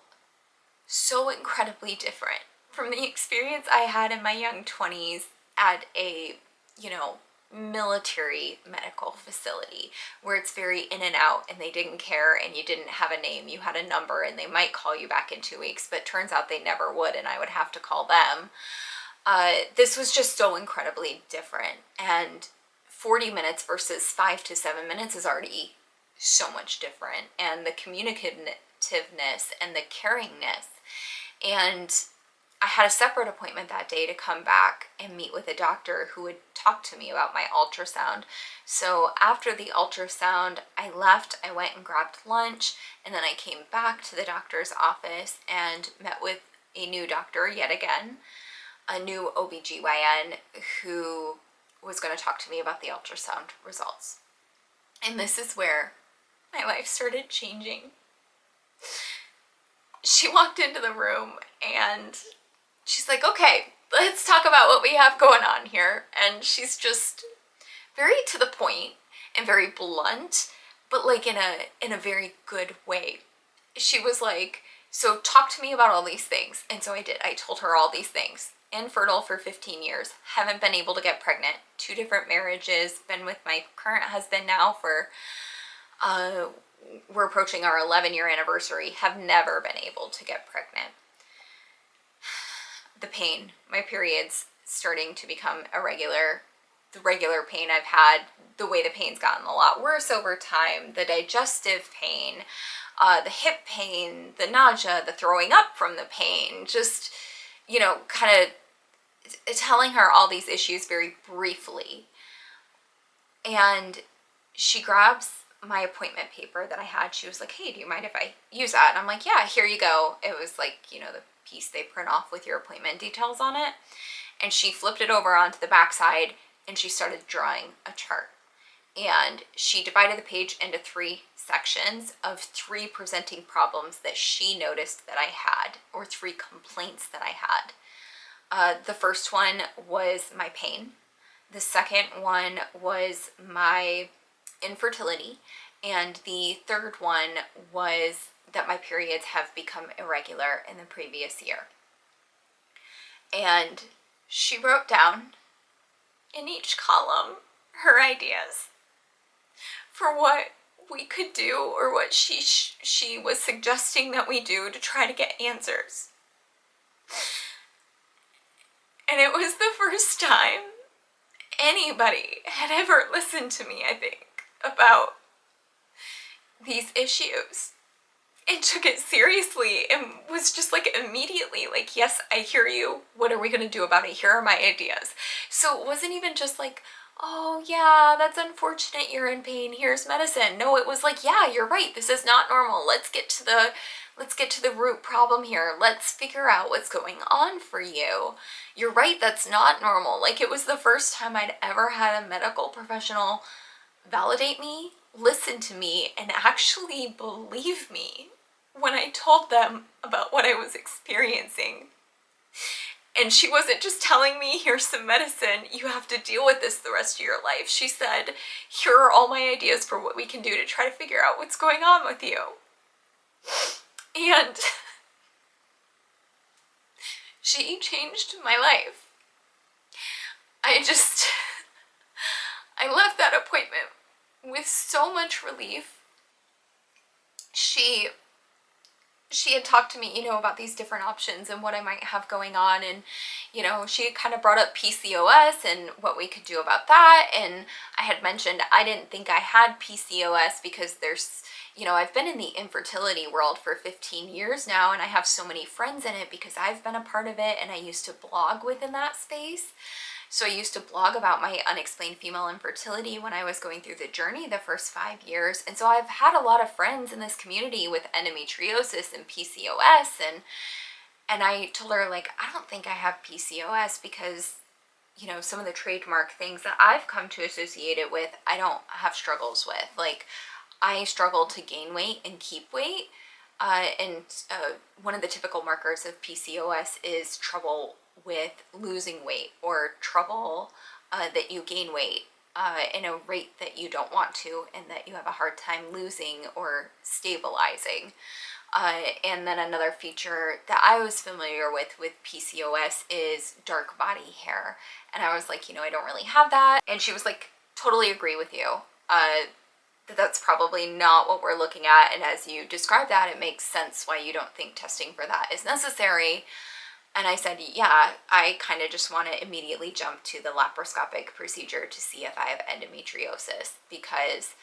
Speaker 1: so incredibly different from the experience I had in my young 20s at a, military medical facility where it's very in and out and they didn't care and you didn't have a name, you had a number, and they might call you back in 2 weeks, but turns out they never would and I would have to call them. This was just so incredibly different, and 40 minutes versus 5 to 7 minutes is already so much different, and the communicativeness and the caringness. And I had a separate appointment that day to come back and meet with a doctor who would talk to me about my ultrasound. So after the ultrasound, I left, I went and grabbed lunch, and then I came back to the doctor's office and met with a new doctor yet again, a new OBGYN who was going to talk to me about the ultrasound results. And this is where my life started changing. She walked into the room and she's like, okay, let's talk about what we have going on here. And she's just very to the point and very blunt, but like in a very good way. She was like, so talk to me about all these things. And so I did. I told her all these things. Infertile for 15 years, haven't been able to get pregnant, 2 different marriages, been with my current husband now for we're approaching our 11-year anniversary, have never been able to get pregnant. The pain, my periods starting to become irregular, the regular pain I've had, the way the pain's gotten a lot worse over time, the digestive pain, the hip pain, the nausea, the throwing up from the pain, just, you know, kind of telling her all these issues very briefly. And she grabs my appointment paper that I had. She was like, hey, do you mind if I use that? And I'm like, yeah, here you go. It was like, you know, the piece they print off with your appointment details on it. And she flipped it over onto the back side and she started drawing a chart. And she divided the page into 3 sections of 3 presenting problems that she noticed that I had, or 3 complaints that I had. The first one was my pain. The second one was my infertility. And the third one was that my periods have become irregular in the previous year. And she wrote down in each column her ideas for what we could do, or what she was suggesting that we do to try to get answers. And it was the first time anybody had ever listened to me, I think, about these issues, and took it seriously and was just like immediately like, yes, I hear you. What are we going to do about it? Here are my ideas. So it wasn't even just like, oh yeah, that's unfortunate you're in pain, here's medicine. No, it was like, yeah, you're right, this is not normal. Let's get to the root problem here. Let's figure out what's going on for you. You're right, that's not normal. Like, it was the first time I'd ever had a medical professional validate me, listen to me, and actually believe me when I told them about what I was experiencing. And she wasn't just telling me, here's some medicine, you have to deal with this the rest of your life. She said, here are all my ideas for what we can do to try to figure out what's going on with you. And she changed my life. I left that appointment with so much relief. She had talked to me, you know, about these different options and what I might have going on. And, you know, she kind of brought up PCOS and what we could do about that. And I had mentioned I didn't think I had PCOS because there's, you know, I've been in the infertility world for 15 years now, and I have so many friends in it because I've been a part of it, and I used to blog within that space. So I used to blog about my unexplained female infertility when I was going through the journey the first 5 years. And so I've had a lot of friends in this community with endometriosis and PCOS. And I told her, like, I don't think I have PCOS because, you know, some of the trademark things that I've come to associate it with, I don't have struggles with. Like, I struggle to gain weight and keep weight. One of the typical markers of PCOS is trouble with losing weight, or trouble that you gain weight in a rate that you don't want to, and that you have a hard time losing or stabilizing. And then another feature that I was familiar with PCOS is dark body hair. And I was like, you know, I don't really have that. And she was like, totally agree with you. That's probably not what we're looking at. And as you describe that, it makes sense why you don't think testing for that is necessary. And I said, yeah, I kind of just want to immediately jump to the laparoscopic procedure to see if I have endometriosis, because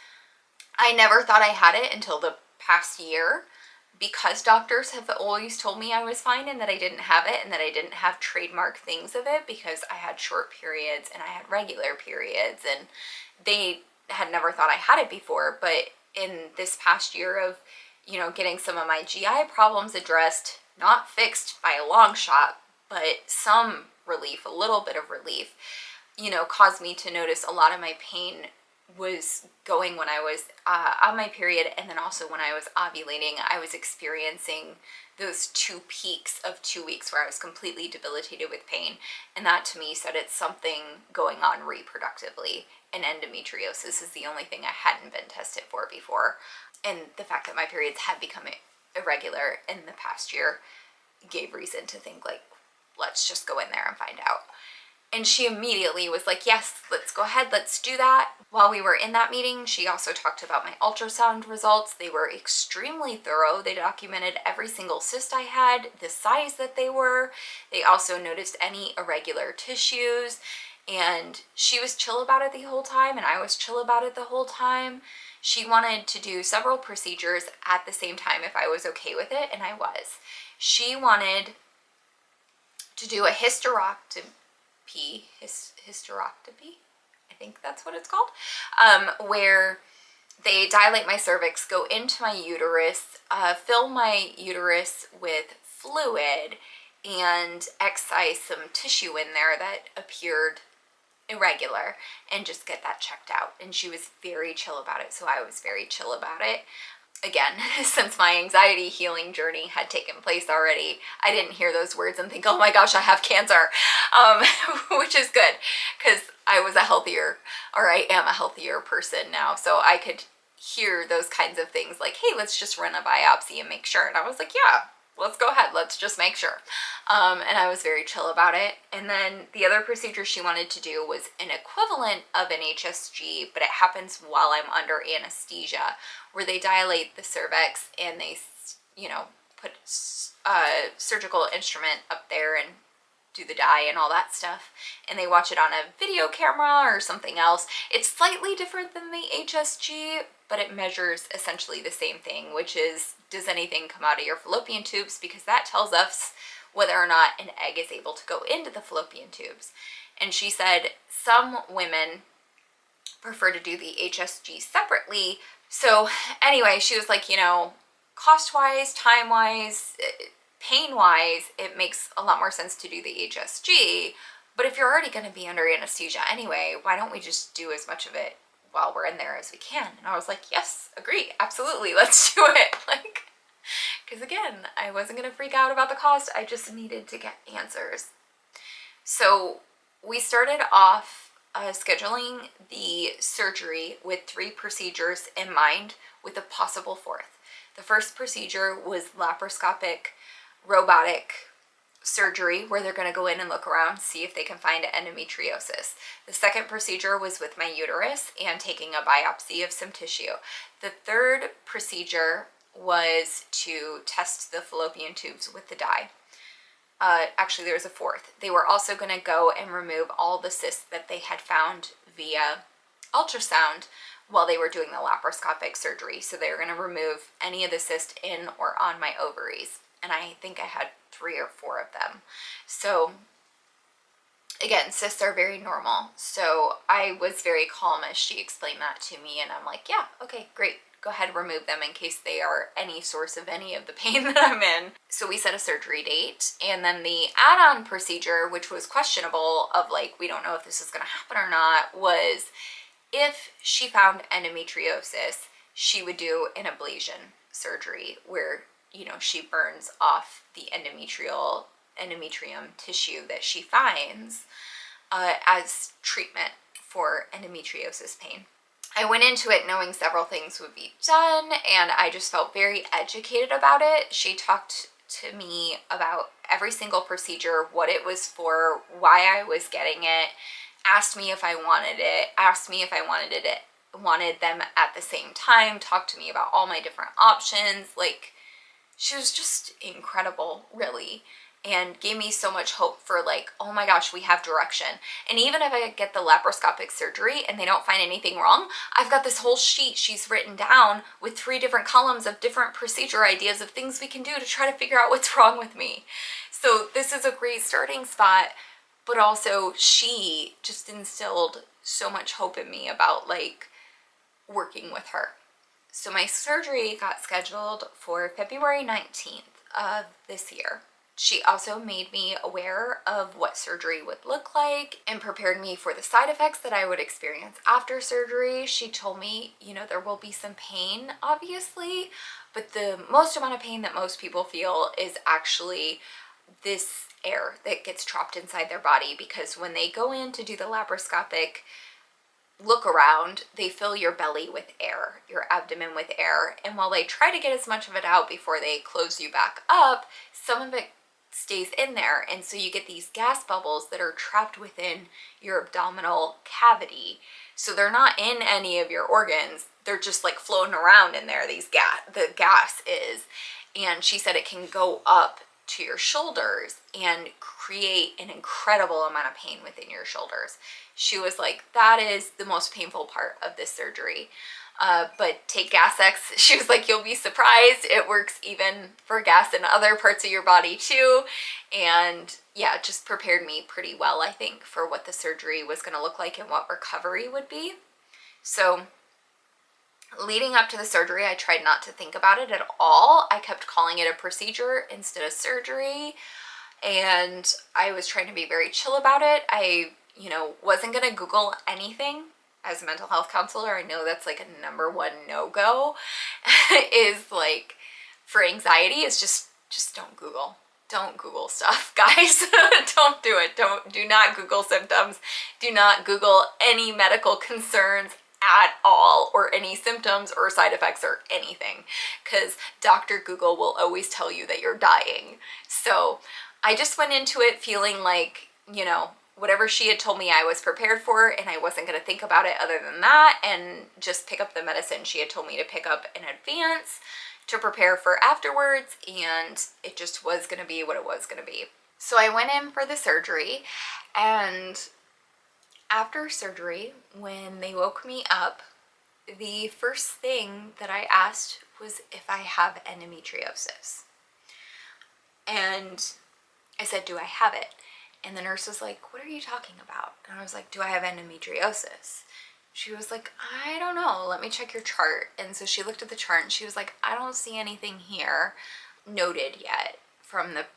Speaker 1: I never thought I had it until the past year, because doctors have always told me I was fine and that I didn't have it, and that I didn't have trademark things of it because I had short periods and I had regular periods, and they had never thought I had it before. But in this past year of, you know, getting some of my GI problems addressed, not fixed by a long shot, but some relief, a little bit of relief, you know, caused me to notice a lot of my pain was going when I was on my period, and then also when I was ovulating, I was experiencing those two peaks of 2 weeks where I was completely debilitated with pain. And that to me said it's something going on reproductively. And endometriosis is the only thing I hadn't been tested for before. And the fact that my periods had become irregular in the past year gave reason to think, like, let's just go in there and find out. And she immediately was like, yes, let's go ahead, let's do that. While we were in that meeting, she also talked about my ultrasound results. They were extremely thorough. They documented every single cyst I had, the size that they were. They also noticed any irregular tissues. And she was chill about it the whole time, and I was chill about it the whole time. She wanted to do several procedures at the same time if I was okay with it, and I was. She wanted to do a hysterectomy, I think that's what it's called, where they dilate my cervix, go into my uterus, fill my uterus with fluid, and excise some tissue in there that appeared irregular, and just get that checked out. And she was very chill about it, so I was very chill about it. Again, since my anxiety healing journey had taken place already, I didn't hear those words and think, oh my gosh, I have cancer, which is good, because I was a healthier, or I am a healthier person now, so I could hear those kinds of things like, hey, let's just run a biopsy and make sure. And I was like, yeah, let's go ahead, let's just make sure. And I was very chill about it. And then the other procedure she wanted to do was an equivalent of an HSG, but it happens while I'm under anesthesia, where they dilate the cervix and they, you know, put a surgical instrument up there and do the dye and all that stuff, and they watch it on a video camera or something else. It's slightly different than the HSG, but it measures essentially the same thing, which is, does anything come out of your fallopian tubes? Because that tells us whether or not an egg is able to go into the fallopian tubes. And she said some women prefer to do the HSG separately. So anyway, she was like, you know, cost-wise, time-wise, pain-wise, it makes a lot more sense to do the HSG. But if you're already going to be under anesthesia anyway, why don't we just do as much of it while we're in there as we can? And I was like, yes, agree, absolutely, let's do it. Like, because again, I wasn't going to freak out about the cost, I just needed to get answers. So we started off scheduling the surgery with 3 procedures in mind, with a possible 4th. The first procedure was laparoscopic robotic surgery, where they're going to go in and look around, see if they can find endometriosis. The second procedure was with my uterus and taking a biopsy of some tissue. The third procedure was to test the fallopian tubes with the dye. Actually, there was a 4th. They were also going to go and remove all the cysts that they had found via ultrasound while they were doing the laparoscopic surgery. So they were going to remove any of the cysts in or on my ovaries. And I think I had 3 or 4 of them. So again, cysts are very normal. So I was very calm as she explained that to me. And I'm like, yeah, okay, great. Go ahead, remove them in case they are any source of any of the pain that I'm in. So we set a surgery date, and then the add-on procedure, which was questionable, of like, we don't know if this is going to happen or not, was if she found endometriosis, she would do an ablation surgery where, you know, she burns off the endometrium tissue that she finds as treatment for endometriosis pain. I went into it knowing several things would be done, and I just felt very educated about it. She talked to me about every single procedure, what it was for, why I was getting it, asked me if I wanted it, asked me if I wanted them at the same time, talked to me about all my different options. Like, she was just incredible, really, and gave me so much hope for, like, oh my gosh, we have direction. And even if I get the laparoscopic surgery and they don't find anything wrong, I've got this whole sheet she's written down with 3 different columns of different procedure ideas of things we can do to try to figure out what's wrong with me. So this is a great starting spot, but also she just instilled so much hope in me about, like, working with her. So my surgery got scheduled for February 19th of this year. She also made me aware of what surgery would look like and prepared me for the side effects that I would experience after surgery. She told me, you know, there will be some pain, obviously, but the most amount of pain that most people feel is actually this air that gets trapped inside their body, because when they go in to do the laparoscopic look around, they fill your belly with air, your abdomen with air, and while they try to get as much of it out before they close you back up, some of it stays in there, and so you get these gas bubbles that are trapped within your abdominal cavity. So they're not in any of your organs, they're just like floating around in there. The gas is, and she said it can go up to your shoulders and create an incredible amount of pain within your shoulders. She was like, that is the most painful part of this surgery. But take Gas X. She was like, you'll be surprised. It works even for gas in other parts of your body too. And yeah, it just prepared me pretty well, I think, for what the surgery was going to look like and what recovery would be. So leading up to the surgery, I tried not to think about it at all. I kept calling it a procedure instead of surgery. And I was trying to be very chill about it. I, wasn't going to Google anything. As a mental health counselor, I know that's like a number one no-go is like for anxiety is just don't Google. Don't Google stuff, guys. Don't do it. Do not Google symptoms. Do not Google any medical concerns at all, or any symptoms or side effects or anything, because Dr. Google will always tell you that you're dying. So I just went into it feeling like, whatever she had told me I was prepared for, and I wasn't going to think about it other than that, and just pick up the medicine she had told me to pick up in advance to prepare for afterwards, and it just was going to be what it was going to be. So I went in for the surgery, and after surgery, when they woke me up, the first thing that I asked was if I have endometriosis. And I said, do I have it? And the nurse was like, what are you talking about? And I was like, do I have endometriosis? She was like, I don't know. Let me check your chart. And so she looked at the chart and she was like, I don't see anything here noted yet from the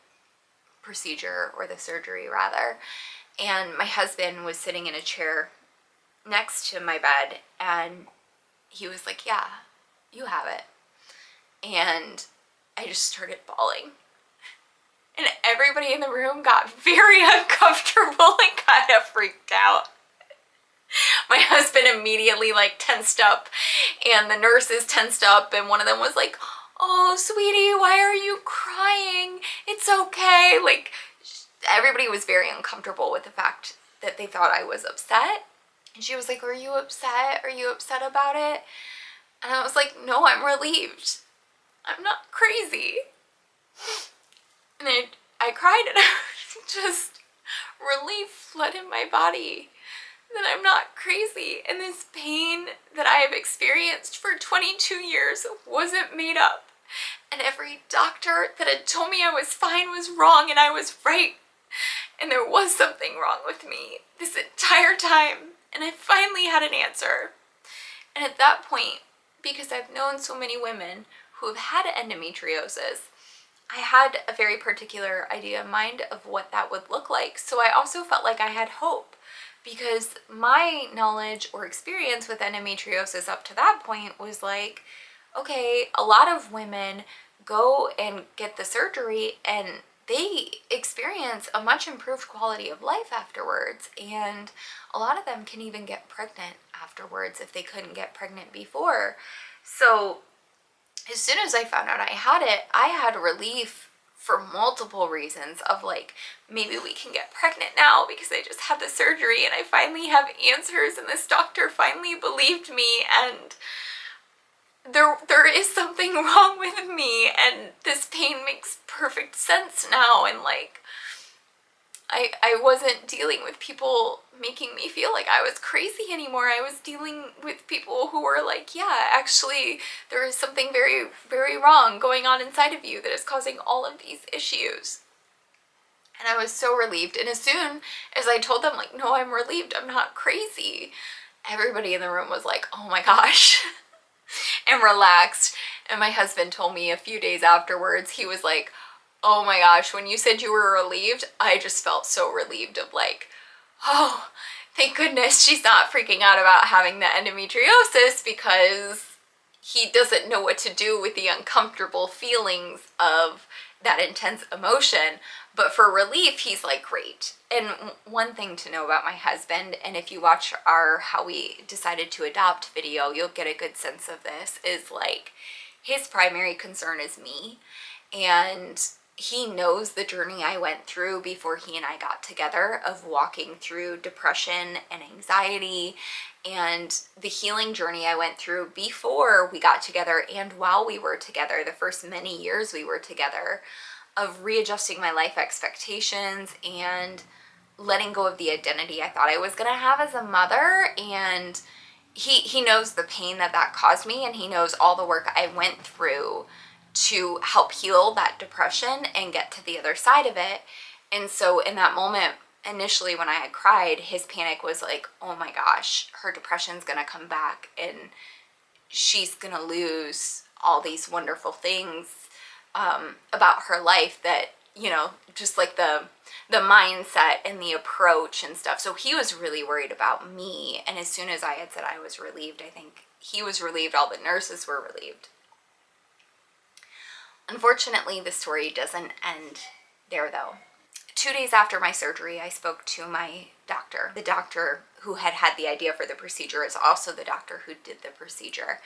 Speaker 1: procedure, or the surgery rather. And my husband was sitting in a chair next to my bed, and he was like, yeah, you have it. And I just started bawling. And everybody in the room got very uncomfortable and kind of freaked out. My husband immediately tensed up, and the nurses tensed up, and one of them was like, oh, sweetie, why are you crying? It's okay. Everybody was very uncomfortable with the fact that they thought I was upset. And she was like, are you upset? Are you upset about it? And I was like, no, I'm relieved. I'm not crazy. And I cried, and just relief flooded my body that I'm not crazy, and this pain that I have experienced for 22 years wasn't made up, and every doctor that had told me I was fine was wrong, and I was right, and there was something wrong with me this entire time, and I finally had an answer. And at that point, because I've known so many women who have had endometriosis, I had a very particular idea in mind of what that would look like. So I also felt like I had hope, because my knowledge or experience with endometriosis up to that point was like, okay, a lot of women go and get the surgery and they experience a much improved quality of life afterwards, and a lot of them can even get pregnant afterwards if they couldn't get pregnant before. So as soon as I found out I had it, I had relief for multiple reasons of maybe we can get pregnant now because I just had the surgery and I finally have answers, and this doctor finally believed me, and there is something wrong with me, and this pain makes perfect sense now, and I wasn't dealing with people making me feel like I was crazy anymore. I was dealing with people who were like, yeah, actually, there is something very, very wrong going on inside of you that is causing all of these issues. And I was so relieved. And as soon as I told them, no, I'm relieved, I'm not crazy, everybody in the room was like, oh my gosh, and relaxed. And my husband told me a few days afterwards, he was like, Oh my gosh, when you said you were relieved, I just felt so relieved of like, oh, thank goodness she's not freaking out about having the endometriosis, because he doesn't know what to do with the uncomfortable feelings of that intense emotion. But for relief, he's like, great. And one thing to know about my husband, and if you watch our how we decided to adopt video, you'll get a good sense of this, is like his primary concern is me. And he knows the journey I went through before he and I got together, of walking through depression and anxiety, and the healing journey I went through before we got together and while we were together, the first many years we were together, of readjusting my life expectations and letting go of the identity I thought I was going to have as a mother. And he knows the pain that that caused me, and he knows all the work I went through to help heal that depression and get to the other side of it. And so in that moment, initially when I had cried, his panic was like, oh my gosh, her depression's gonna come back and she's gonna lose all these wonderful things about her life, that, you know, just like the mindset and the approach and stuff. So he was really worried about me. And as soon as I had said I was relieved, I think he was relieved, all the nurses were relieved. Unfortunately, the story doesn't end there though. 2 days after my surgery, I spoke to my doctor. The doctor who had had the idea for the procedure is also the doctor who did the procedure.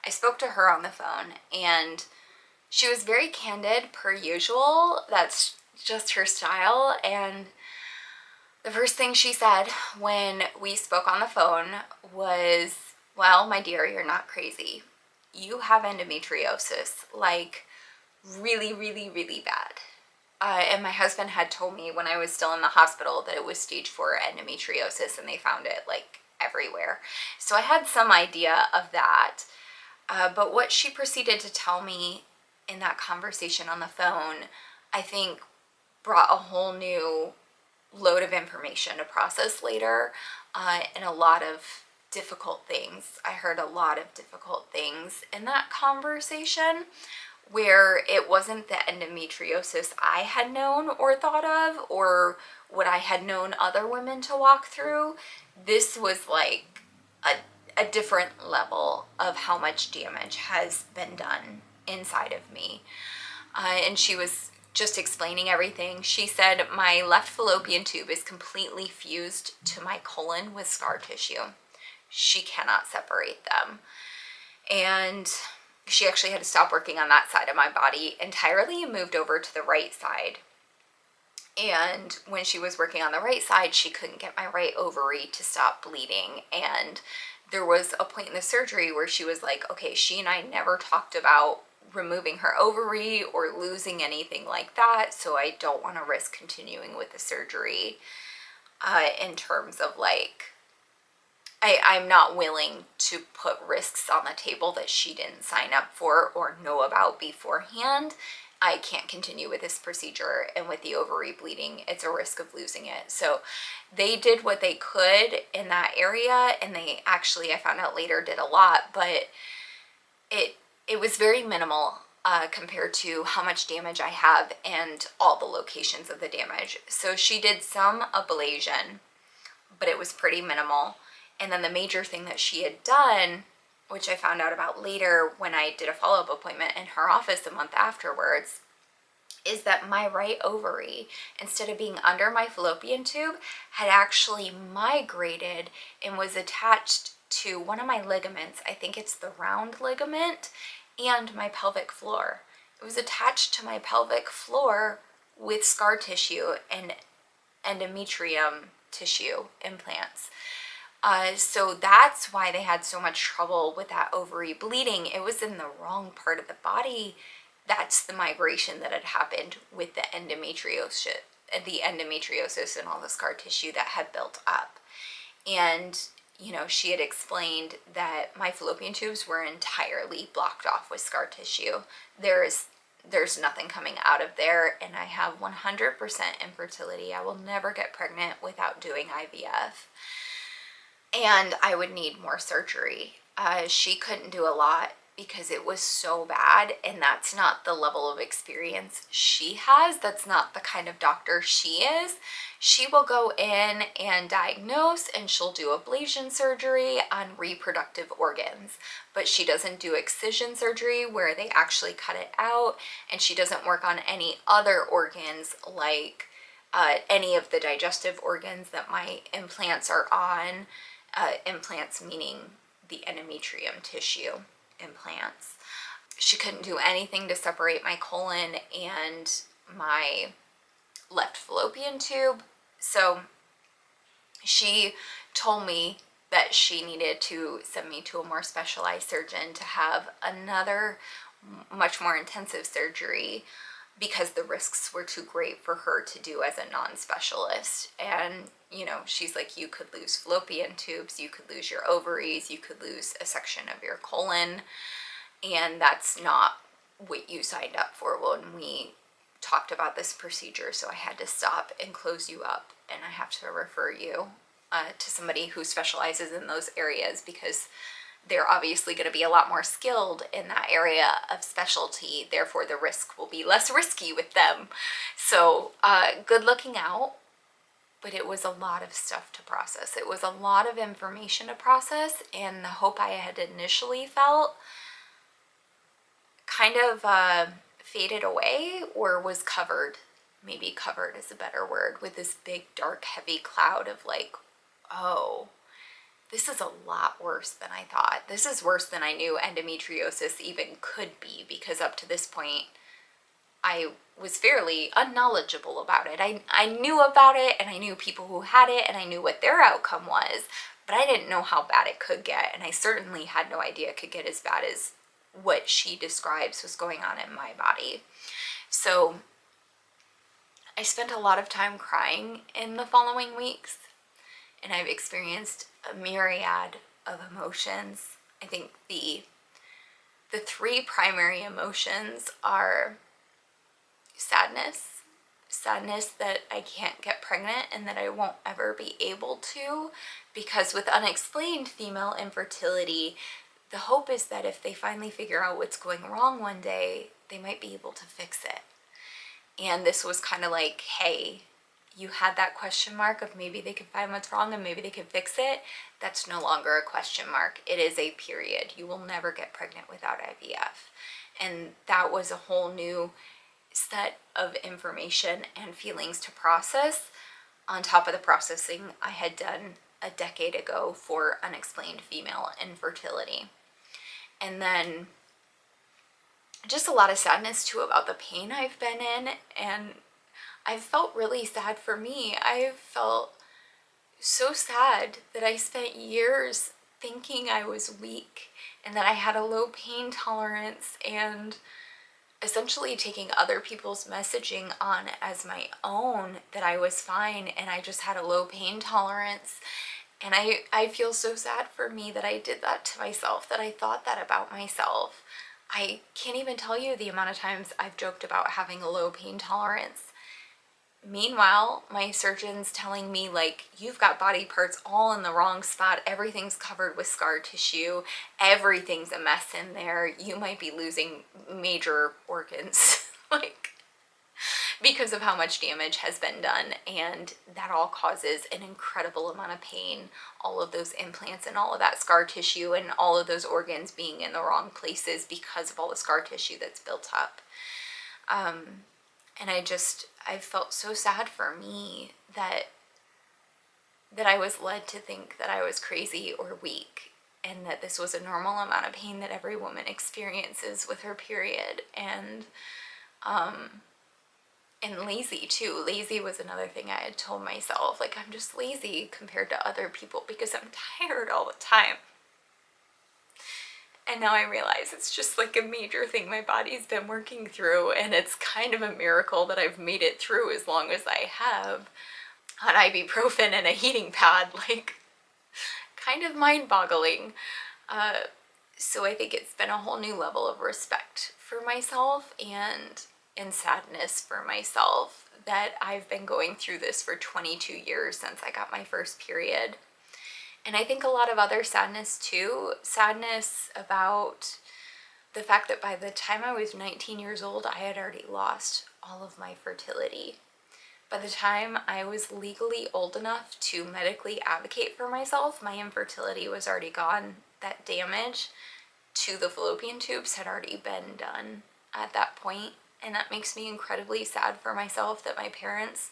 Speaker 1: I spoke to her on the phone, and she was very candid per usual. That's just her style. And the first thing she said when we spoke on the phone was, well, my dear, you're not crazy. You have endometriosis, like really, really, really bad. And my husband had told me when I was still in the hospital that it was stage 4 endometriosis, and they found it like everywhere. So I had some idea of that. But what she proceeded to tell me in that conversation on the phone, I think brought a whole new load of information to process later, and a lot of difficult things. I heard a lot of difficult things in that conversation, where it wasn't the endometriosis I had known or thought of, or what I had known other women to walk through. This was like a different level of how much damage has been done inside of me. And she was just explaining everything. She said my left fallopian tube is completely fused to my colon with scar tissue. She cannot separate them. And she actually had to stop working on that side of my body entirely and moved over to the right side. And when she was working on the right side, she couldn't get my right ovary to stop bleeding. And there was a point in the surgery where she was like, okay, she and I never talked about removing her ovary or losing anything like that, so I don't want to risk continuing with the surgery, in terms of like, I'm not willing to put risks on the table that she didn't sign up for or know about beforehand. I can't continue with this procedure, and with the ovary bleeding, it's a risk of losing it. So they did what they could in that area, and they actually, I found out later, did a lot, but it was very minimal compared to how much damage I have and all the locations of the damage. So she did some ablation, but it was pretty minimal. And then the major thing that she had done, which I found out about later when I did a follow-up appointment in her office a month afterwards, is that my right ovary, instead of being under my fallopian tube, had actually migrated and was attached to one of my ligaments. I think it's the round ligament, and my pelvic floor. It was attached to my pelvic floor with scar tissue and endometrium tissue implants. So that's why they had so much trouble with that ovary bleeding. It was in the wrong part of the body. That's the migration that had happened with the endometriosis and all the scar tissue that had built up. And, you know, she had explained that my fallopian tubes were entirely blocked off with scar tissue. There's nothing coming out of there, and I have 100% infertility. I will never get pregnant without doing IVF. And I would need more surgery. She couldn't do a lot because it was so bad, and that's not the level of experience she has. That's not the kind of doctor she is. She will go in and diagnose, and she'll do ablation surgery on reproductive organs, but she doesn't do excision surgery where they actually cut it out, and she doesn't work on any other organs like any of the digestive organs that my implants are on. Implants meaning the endometrium tissue implants. She couldn't do anything to separate my colon and my left fallopian tube. So she told me that she needed to send me to a more specialized surgeon to have another much more intensive surgery because the risks were too great for her to do as a non-specialist. And you know, she's like, you could lose fallopian tubes, you could lose your ovaries, you could lose a section of your colon, and that's not what you signed up for when we talked about this procedure. So I had to stop and close you up, and I have to refer you to somebody who specializes in those areas, because they're obviously going to be a lot more skilled in that area of specialty. Therefore, the risk will be less risky with them. So good looking out, but it was a lot of stuff to process. It was a lot of information to process, and the hope I had initially felt kind of faded away, or was covered. Maybe covered is a better word, with this big, dark, heavy cloud of like, oh, this is a lot worse than I thought. This is worse than I knew endometriosis even could be, because up to this point, I was fairly unknowledgeable about it. I knew about it, and I knew people who had it, and I knew what their outcome was, but I didn't know how bad it could get, and I certainly had no idea it could get as bad as what she describes was going on in my body. So I spent a lot of time crying in the following weeks, and I've experienced a myriad of emotions. I think the three primary emotions are sadness that I can't get pregnant and that I won't ever be able to, because with unexplained female infertility, the hope is that if they finally figure out what's going wrong one day, they might be able to fix it. And this was kind of like, hey, you had that question mark of maybe they could find what's wrong and maybe they could fix it. That's no longer a question mark. It is a period. You will never get pregnant without IVF. And that was a whole new set of information and feelings to process, on top of the processing I had done a decade ago for unexplained female infertility. And then just a lot of sadness too about the pain I've been in, and I've felt really sad for me. I've felt so sad that I spent years thinking I was weak and that I had a low pain tolerance, and essentially taking other people's messaging on as my own, that I was fine and I just had a low pain tolerance. And I feel so sad for me that I did that to myself, that I thought that about myself. I can't even tell you the amount of times I've joked about having a low pain tolerance. Meanwhile, my surgeon's telling me, like, you've got body parts all in the wrong spot. Everything's covered with scar tissue. Everything's a mess in there. You might be losing major organs, like, because of how much damage has been done. And that all causes an incredible amount of pain. All of those implants and all of that scar tissue and all of those organs being in the wrong places because of all the scar tissue that's built up. And I felt so sad for me that I was led to think that I was crazy or weak, and that this was a normal amount of pain that every woman experiences with her period. And lazy too. Lazy was another thing I had told myself. Like, I'm just lazy compared to other people because I'm tired all the time. And now I realize it's just like a major thing my body's been working through, and it's kind of a miracle that I've made it through as long as I have, on ibuprofen and a heating pad. Like, kind of mind-boggling. So I think it's been a whole new level of respect for myself and sadness for myself that I've been going through this for 22 years since I got my first period. And I think a lot of other sadness too. Sadness about the fact that by the time I was 19 years old, I had already lost all of my fertility. By the time I was legally old enough to medically advocate for myself, my infertility was already gone. That damage to the fallopian tubes had already been done at that point, and that makes me incredibly sad for myself that my parents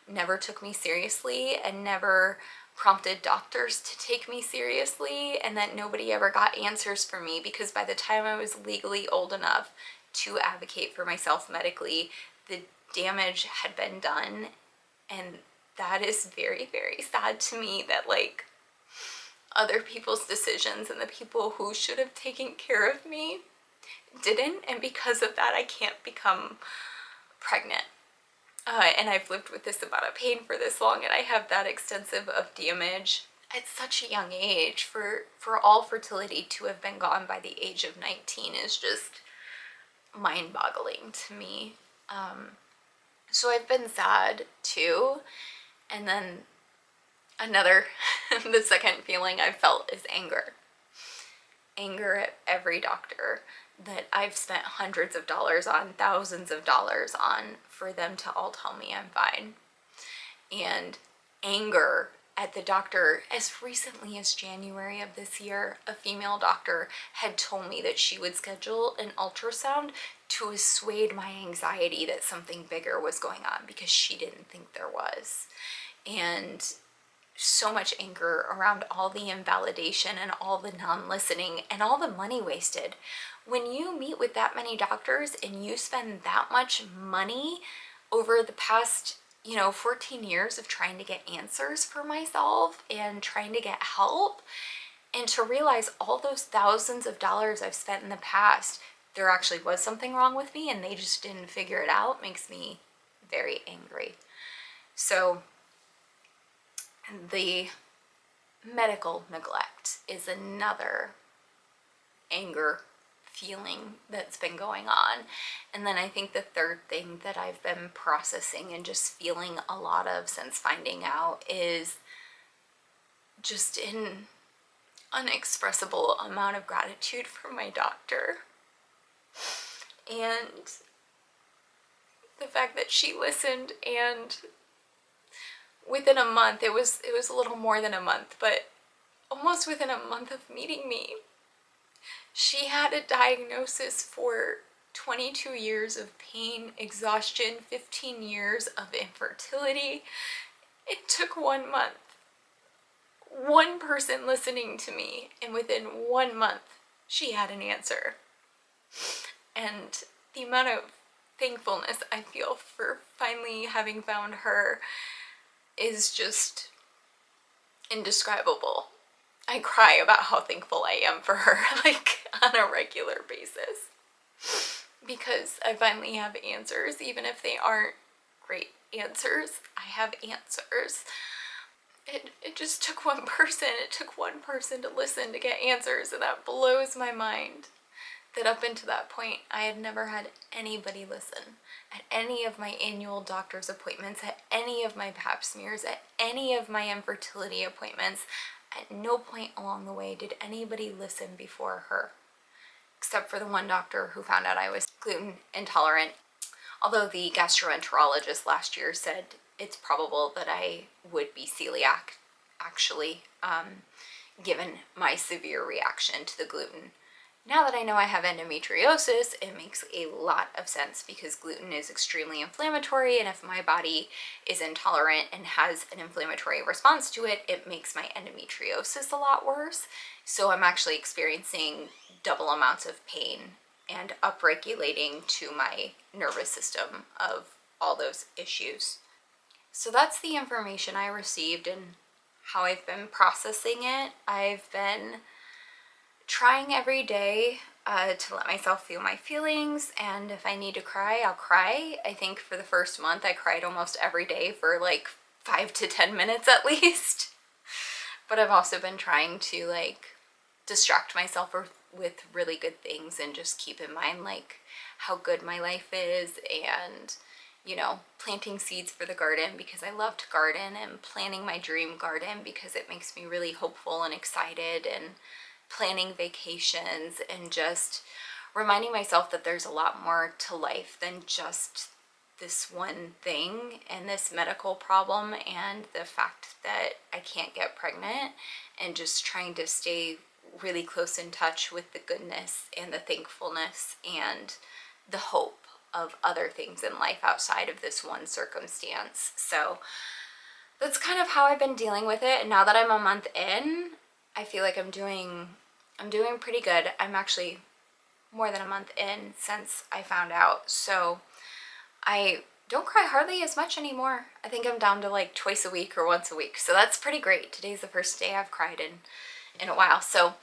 Speaker 1: never took me seriously and never prompted doctors to take me seriously, and that nobody ever got answers for me, because by the time I was legally old enough to advocate for myself medically, the damage had been done. And that is very, very sad to me that like other people's decisions and the people who should have taken care of me didn't, and because of that I can't become pregnant. And I've lived with this amount of pain for this long, and I have that extensive of damage at such a young age. For all fertility to have been gone by the age of 19 is just mind-boggling to me. So I've been sad too. And then another, the second feeling I've felt is anger. Anger at every doctor that I've spent hundreds of dollars on, thousands of dollars on, for them to all tell me I'm fine. And anger at the doctor. As recently as January of this year, a female doctor had told me that she would schedule an ultrasound to assuage my anxiety that something bigger was going on, because she didn't think there was. And so much anger around all the invalidation and all the non-listening and all the money wasted. When you meet with that many doctors and you spend that much money over the past 14 years of trying to get answers for myself and trying to get help, and to realize all those thousands of dollars I've spent in the past, there actually was something wrong with me and they just didn't figure it out, makes me very angry. So the medical neglect is another anger feeling that's been going on. And then I think the third thing that I've been processing and just feeling a lot of since finding out is just an unexpressible amount of gratitude for my doctor. And the fact that she listened, and within a month, it was a little more than a month, but almost within a month of meeting me, she had a diagnosis for 22 years of pain, exhaustion, 15 years of infertility. It took 1 month. One person listening to me, and within 1 month, she had an answer. And the amount of thankfulness I feel for finally having found her is just indescribable. I cry about how thankful I am for her, like, on a regular basis. Because I finally have answers, even if they aren't great answers. I have answers. It just took one person. It took one person to listen to get answers, and that blows my mind. That up until that point, I had never had anybody listen. At any of my annual doctor's appointments, at any of my pap smears, at any of my infertility appointments, at no point along the way did anybody listen before her. Except for the one doctor who found out I was gluten intolerant. Although the gastroenterologist last year said it's probable that I would be celiac, actually, given my severe reaction to the gluten. Now that I know I have endometriosis, it makes a lot of sense, because gluten is extremely inflammatory, and if my body is intolerant and has an inflammatory response to it, it makes my endometriosis a lot worse. So I'm actually experiencing double amounts of pain and upregulating to my nervous system of all those issues. So that's the information I received and how I've been processing it. I've been trying every day to let myself feel my feelings, and if I need to cry, I'll cry. I think for the first month I cried almost every day for like 5 to 10 minutes at least. But I've also been trying to like distract myself with really good things and just keep in mind like how good my life is, and planting seeds for the garden because I love to garden, and planning my dream garden because it makes me really hopeful and excited, and planning vacations, and just reminding myself that there's a lot more to life than just this one thing and this medical problem and the fact that I can't get pregnant, and just trying to stay really close in touch with the goodness and the thankfulness and the hope of other things in life outside of this one circumstance. So that's kind of how I've been dealing with it. And now that I'm a month in, I feel like I'm doing pretty good. I'm actually more than a month in since I found out. So I don't cry hardly as much anymore. I think I'm down to like twice a week or once a week. So that's pretty great. Today's the first day I've cried in a while. So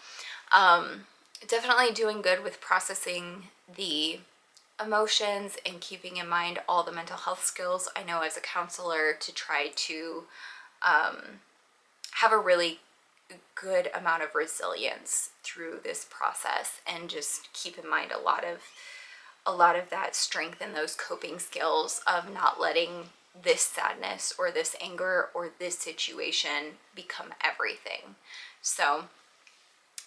Speaker 1: definitely doing good with processing the emotions and keeping in mind all the mental health skills I know as a counselor to try to have a really good amount of resilience through this process, and just keep in mind a lot of that strength and those coping skills of not letting this sadness or this anger or this situation become everything. So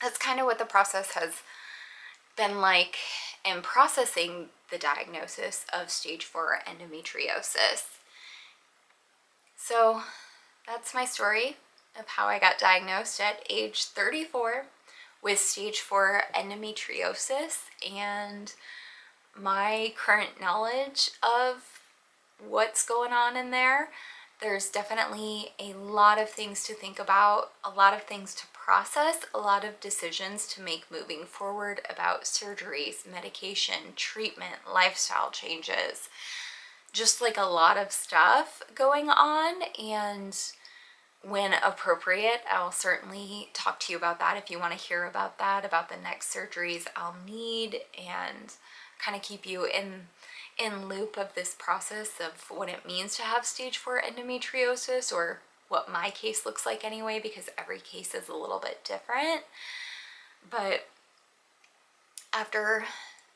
Speaker 1: that's kind of what the process has been like in processing the diagnosis of stage 4 endometriosis. So that's my story of how I got diagnosed at age 34 with stage 4 endometriosis, and my current knowledge of what's going on in there. There's definitely a lot of things to think about, a lot of things to process, a lot of decisions to make moving forward about surgeries, medication, treatment, lifestyle changes, just like a lot of stuff going on. And when appropriate, I'll certainly talk to you about that if you want to hear about that, about the next surgeries I'll need, and kind of keep you in loop of this process of what it means to have stage 4 endometriosis, or what my case looks like anyway, because every case is a little bit different. But after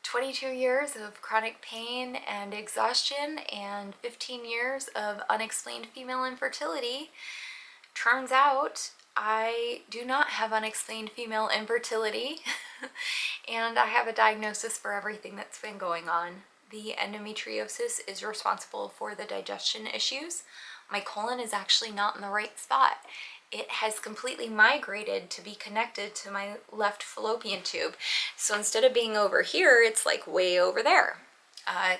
Speaker 1: 22 years of chronic pain and exhaustion and 15 years of unexplained female infertility, turns out I do not have unexplained female infertility and I have a diagnosis for everything that's been going on. The endometriosis is responsible for the digestion issues. My colon is actually not in the right spot. It has completely migrated to be connected to my left fallopian tube. So instead of being over here, it's like way over there,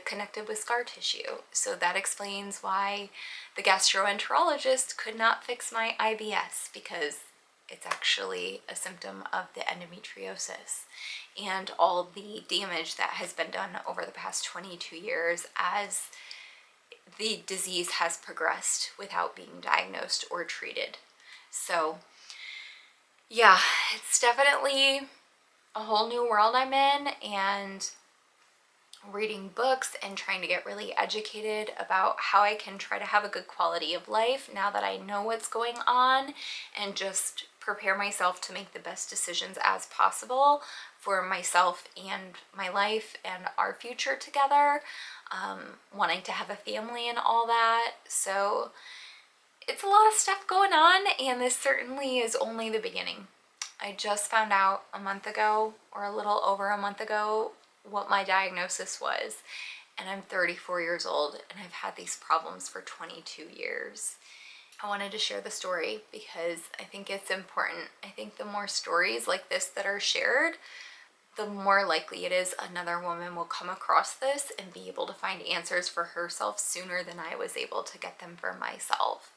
Speaker 1: connected with scar tissue. So that explains why the gastroenterologist could not fix my IBS, because it's actually a symptom of the endometriosis and all the damage that has been done over the past 22 years as the disease has progressed without being diagnosed or treated. So yeah, it's definitely a whole new world I'm in, and reading books and trying to get really educated about how I can try to have a good quality of life now that I know what's going on, and just prepare myself to make the best decisions as possible for myself and my life and our future together, wanting to have a family and all that. So it's a lot of stuff going on, and this certainly is only the beginning. I just found out a month ago, or a little over a month ago, what my diagnosis was, and I'm 34 years old and I've had these problems for 22 years. I wanted to share the story because I think it's important. I think the more stories like this that are shared, the more likely it is another woman will come across this and be able to find answers for herself sooner than I was able to get them for myself.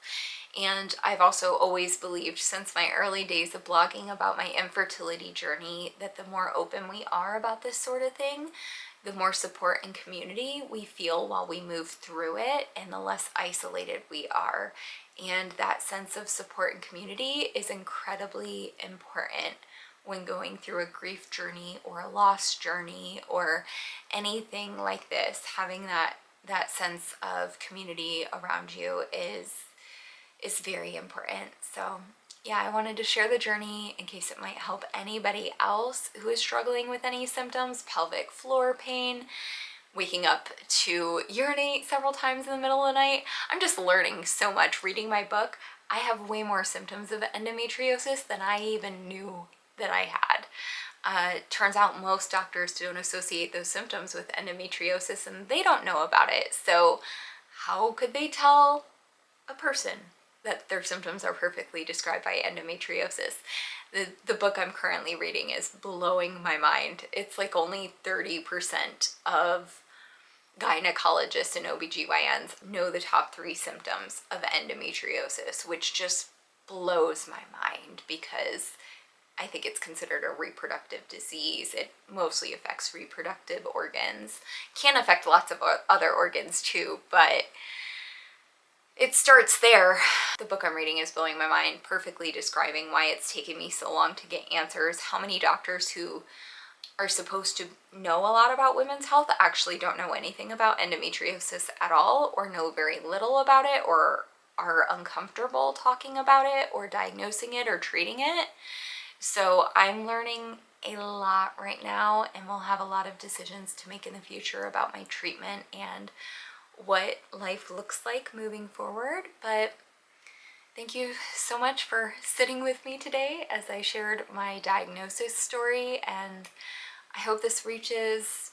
Speaker 1: And I've also always believed since my early days of blogging about my infertility journey that the more open we are about this sort of thing, the more support and community we feel while we move through it, and the less isolated we are. And that sense of support and community is incredibly important when going through a grief journey or a loss journey or anything like this. Having that sense of community around you is very important. So yeah, I wanted to share the journey in case it might help anybody else who is struggling with any symptoms, pelvic floor pain, waking up to urinate several times in the middle of the night. I'm just learning so much reading my book. I have way more symptoms of endometriosis than I even knew that I had. Turns out most doctors don't associate those symptoms with endometriosis and they don't know about it. So how could they tell a person that their symptoms are perfectly described by endometriosis? The book I'm currently reading is blowing my mind. It's like only 30% of gynecologists and OBGYNs know the top 3 symptoms of endometriosis, which just blows my mind because I think it's considered a reproductive disease. It mostly affects reproductive organs. Can affect lots of other organs too, but it starts there. The book I'm reading is blowing my mind, perfectly describing why it's taken me so long to get answers. How many doctors who are supposed to know a lot about women's health actually don't know anything about endometriosis at all, or know very little about it, or are uncomfortable talking about it, or diagnosing it, or treating it. So I'm learning a lot right now, and we'll have a lot of decisions to make in the future about my treatment and what life looks like moving forward. But thank you so much for sitting with me today as I shared my diagnosis story, and I hope this reaches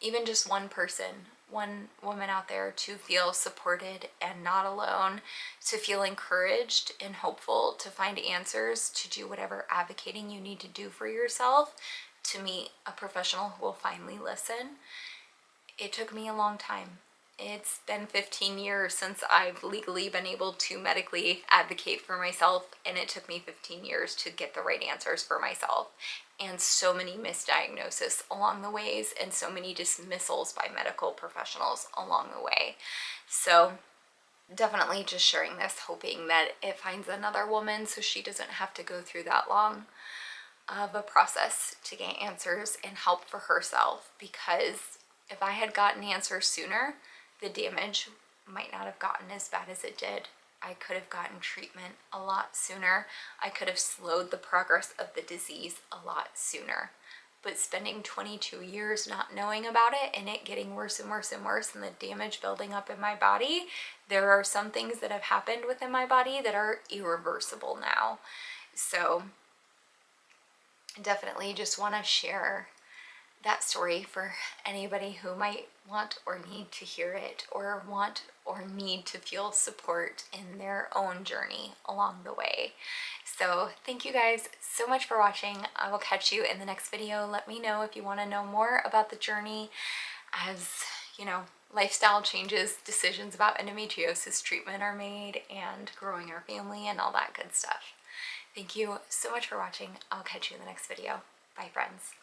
Speaker 1: even just one person, one woman out there, to feel supported and not alone, to feel encouraged and hopeful, to find answers, to do whatever advocating you need to do for yourself, to meet a professional who will finally listen. It took me a long time. It's been 15 years since I've legally been able to medically advocate for myself, and it took me 15 years to get the right answers for myself, and so many misdiagnoses along the ways, and so many dismissals by medical professionals along the way. So definitely just sharing this, hoping that it finds another woman so she doesn't have to go through that long of a process to get answers and help for herself, because if I had gotten answers sooner, the damage might not have gotten as bad as it did. I could have gotten treatment a lot sooner. I could have slowed the progress of the disease a lot sooner. But spending 22 years not knowing about it, and it getting worse and worse and worse, and the damage building up in my body, there are some things that have happened within my body that are irreversible now. So definitely just want to share that story for anybody who might want or need to hear it, or want or need to feel support in their own journey along the way. So thank you guys so much for watching. I will catch you in the next video. Let me know if you want to know more about the journey as, you know, lifestyle changes, decisions about endometriosis treatment are made, and growing our family and all that good stuff. Thank you so much for watching. I'll catch you in the next video. Bye, friends.